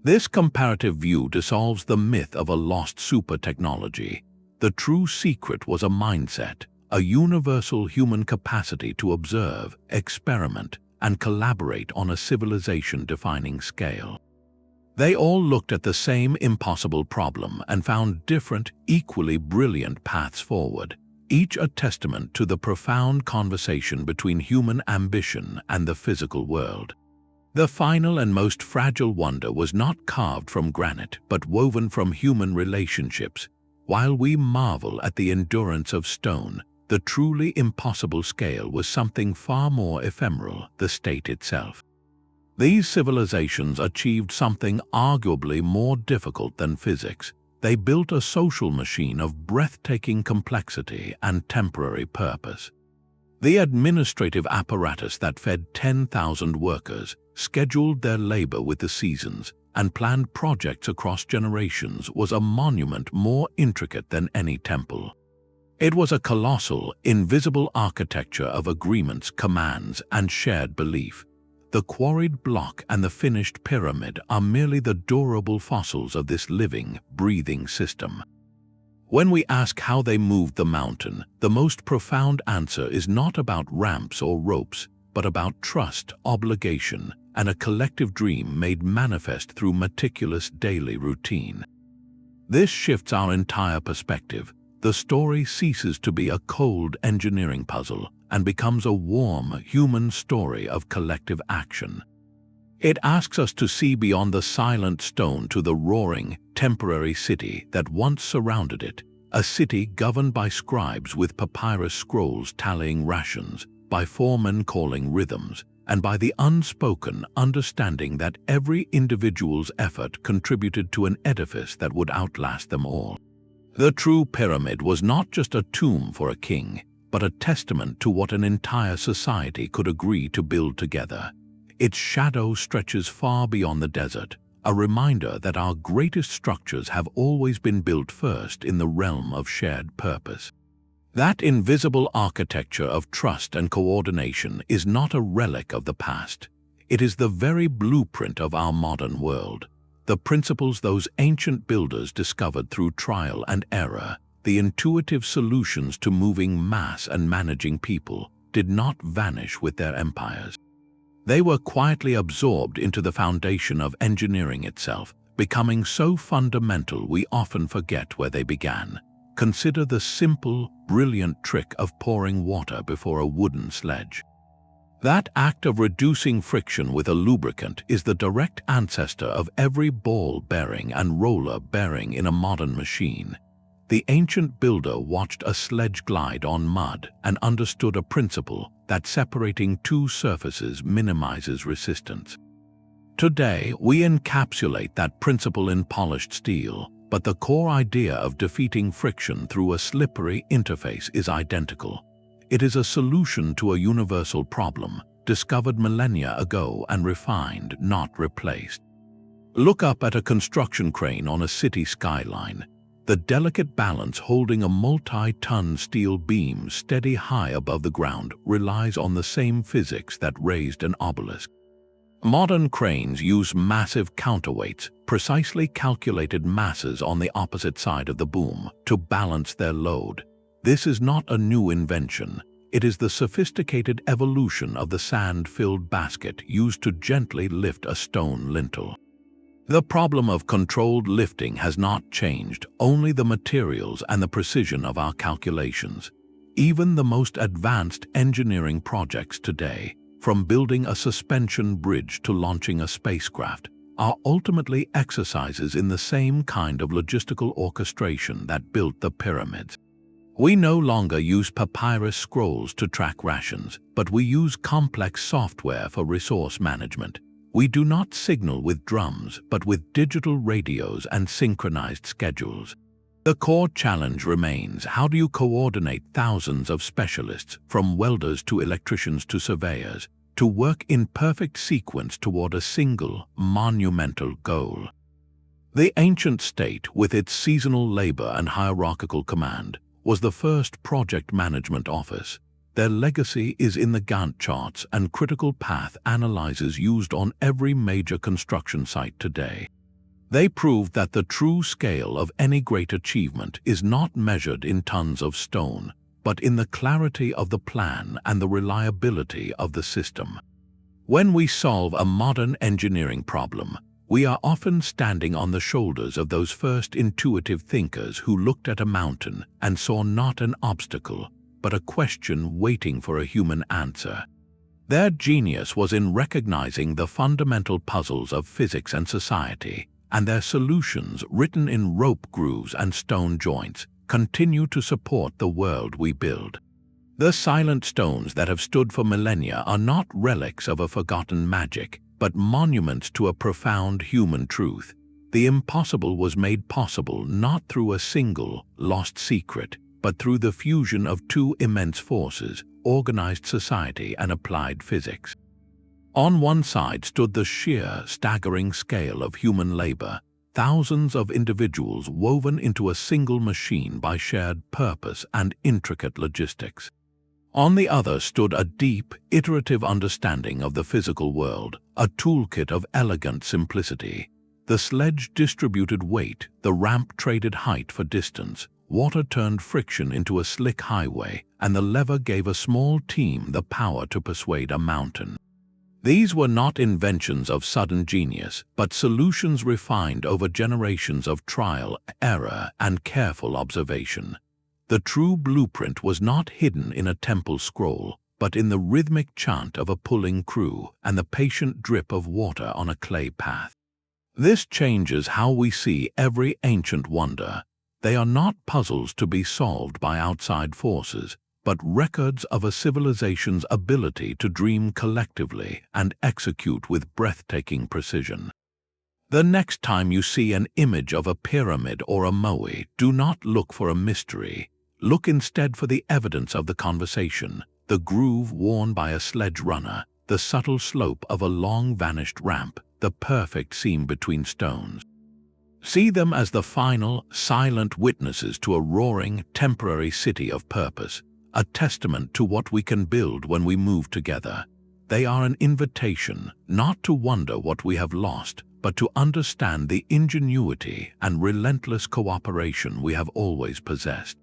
This comparative view dissolves the myth of a lost super technology. The true secret was a mindset, a universal human capacity to observe, experiment, and collaborate on a civilization-defining scale. They all looked at the same impossible problem and found different, equally brilliant paths forward, each a testament to the profound conversation between human ambition and the physical world. The final and most fragile wonder was not carved from granite, but woven from human relationships. While we marvel at the endurance of stone, the truly impossible scale was something far more ephemeral: the state itself. These civilizations achieved something arguably more difficult than physics. They built a social machine of breathtaking complexity and temporary purpose. The administrative apparatus that fed 10,000 workers, scheduled their labor with the seasons, and planned projects across generations was a monument more intricate than any temple. It was a colossal, invisible architecture of agreements, commands, and shared belief. The quarried block and the finished pyramid are merely the durable fossils of this living, breathing system. When we ask how they moved the mountain, the most profound answer is not about ramps or ropes, but about trust, obligation, and a collective dream made manifest through meticulous daily routine. This shifts our entire perspective. The story ceases to be a cold engineering puzzle and becomes a warm, human story of collective action. It asks us to see beyond the silent stone to the roaring, temporary city that once surrounded it, a city governed by scribes with papyrus scrolls tallying rations, by foremen calling rhythms, and by the unspoken understanding that every individual's effort contributed to an edifice that would outlast them all. The true pyramid was not just a tomb for a king, but a testament to what an entire society could agree to build together. Its shadow stretches far beyond the desert, a reminder that our greatest structures have always been built first in the realm of shared purpose. That invisible architecture of trust and coordination is not a relic of the past. It is the very blueprint of our modern world. The principles those ancient builders discovered through trial and error, the intuitive solutions to moving mass and managing people, did not vanish with their empires. They were quietly absorbed into the foundation of engineering itself, becoming so fundamental we often forget where they began. Consider the simple, brilliant trick of pouring water before a wooden sledge. That act of reducing friction with a lubricant is the direct ancestor of every ball bearing and roller bearing in a modern machine. The ancient builder watched a sledge glide on mud and understood a principle that separating two surfaces minimizes resistance. Today, we encapsulate that principle in polished steel, but the core idea of defeating friction through a slippery interface is identical. It is a solution to a universal problem, discovered millennia ago and refined, not replaced. Look up at a construction crane on a city skyline. The delicate balance holding a multi-ton steel beam steady high above the ground relies on the same physics that raised an obelisk. Modern cranes use massive counterweights, precisely calculated masses on the opposite side of the boom, to balance their load. This is not a new invention. It is the sophisticated evolution of the sand-filled basket used to gently lift a stone lintel. The problem of controlled lifting has not changed, only the materials and the precision of our calculations. Even the most advanced engineering projects today, from building a suspension bridge to launching a spacecraft, are ultimately exercises in the same kind of logistical orchestration that built the pyramids. We no longer use papyrus scrolls to track rations, but we use complex software for resource management. We do not signal with drums, but with digital radios and synchronized schedules. The core challenge remains: how do you coordinate thousands of specialists, from welders to electricians to surveyors, to work in perfect sequence toward a single, monumental goal? The ancient state, with its seasonal labor and hierarchical command, was the first project management office. Their legacy is in the Gantt charts and critical path analyses used on every major construction site today. They proved that the true scale of any great achievement is not measured in tons of stone, but in the clarity of the plan and the reliability of the system. When we solve a modern engineering problem, we are often standing on the shoulders of those first intuitive thinkers who looked at a mountain and saw not an obstacle, but a question waiting for a human answer. Their genius was in recognizing the fundamental puzzles of physics and society, and their solutions, written in rope grooves and stone joints, continue to support the world we build. The silent stones that have stood for millennia are not relics of a forgotten magic, but monuments to a profound human truth. The impossible was made possible not through a single, lost secret, but through the fusion of two immense forces: organized society and applied physics. On one side stood the sheer, staggering scale of human labor, thousands of individuals woven into a single machine by shared purpose and intricate logistics. On the other stood a deep, iterative understanding of the physical world, a toolkit of elegant simplicity. The sledge distributed weight, the ramp traded height for distance, water turned friction into a slick highway, and the lever gave a small team the power to persuade a mountain. These were not inventions of sudden genius, but solutions refined over generations of trial, error, and careful observation. The true blueprint was not hidden in a temple scroll, but in the rhythmic chant of a pulling crew and the patient drip of water on a clay path. This changes how we see every ancient wonder. They are not puzzles to be solved by outside forces, but records of a civilization's ability to dream collectively and execute with breathtaking precision. The next time you see an image of a pyramid or a Moai, do not look for a mystery. Look instead for the evidence of the conversation: the groove worn by a sledge runner, the subtle slope of a long-vanished ramp, the perfect seam between stones. See them as the final, silent witnesses to a roaring, temporary city of purpose, a testament to what we can build when we move together. They are an invitation not to wonder what we have lost, but to understand the ingenuity and relentless cooperation we have always possessed.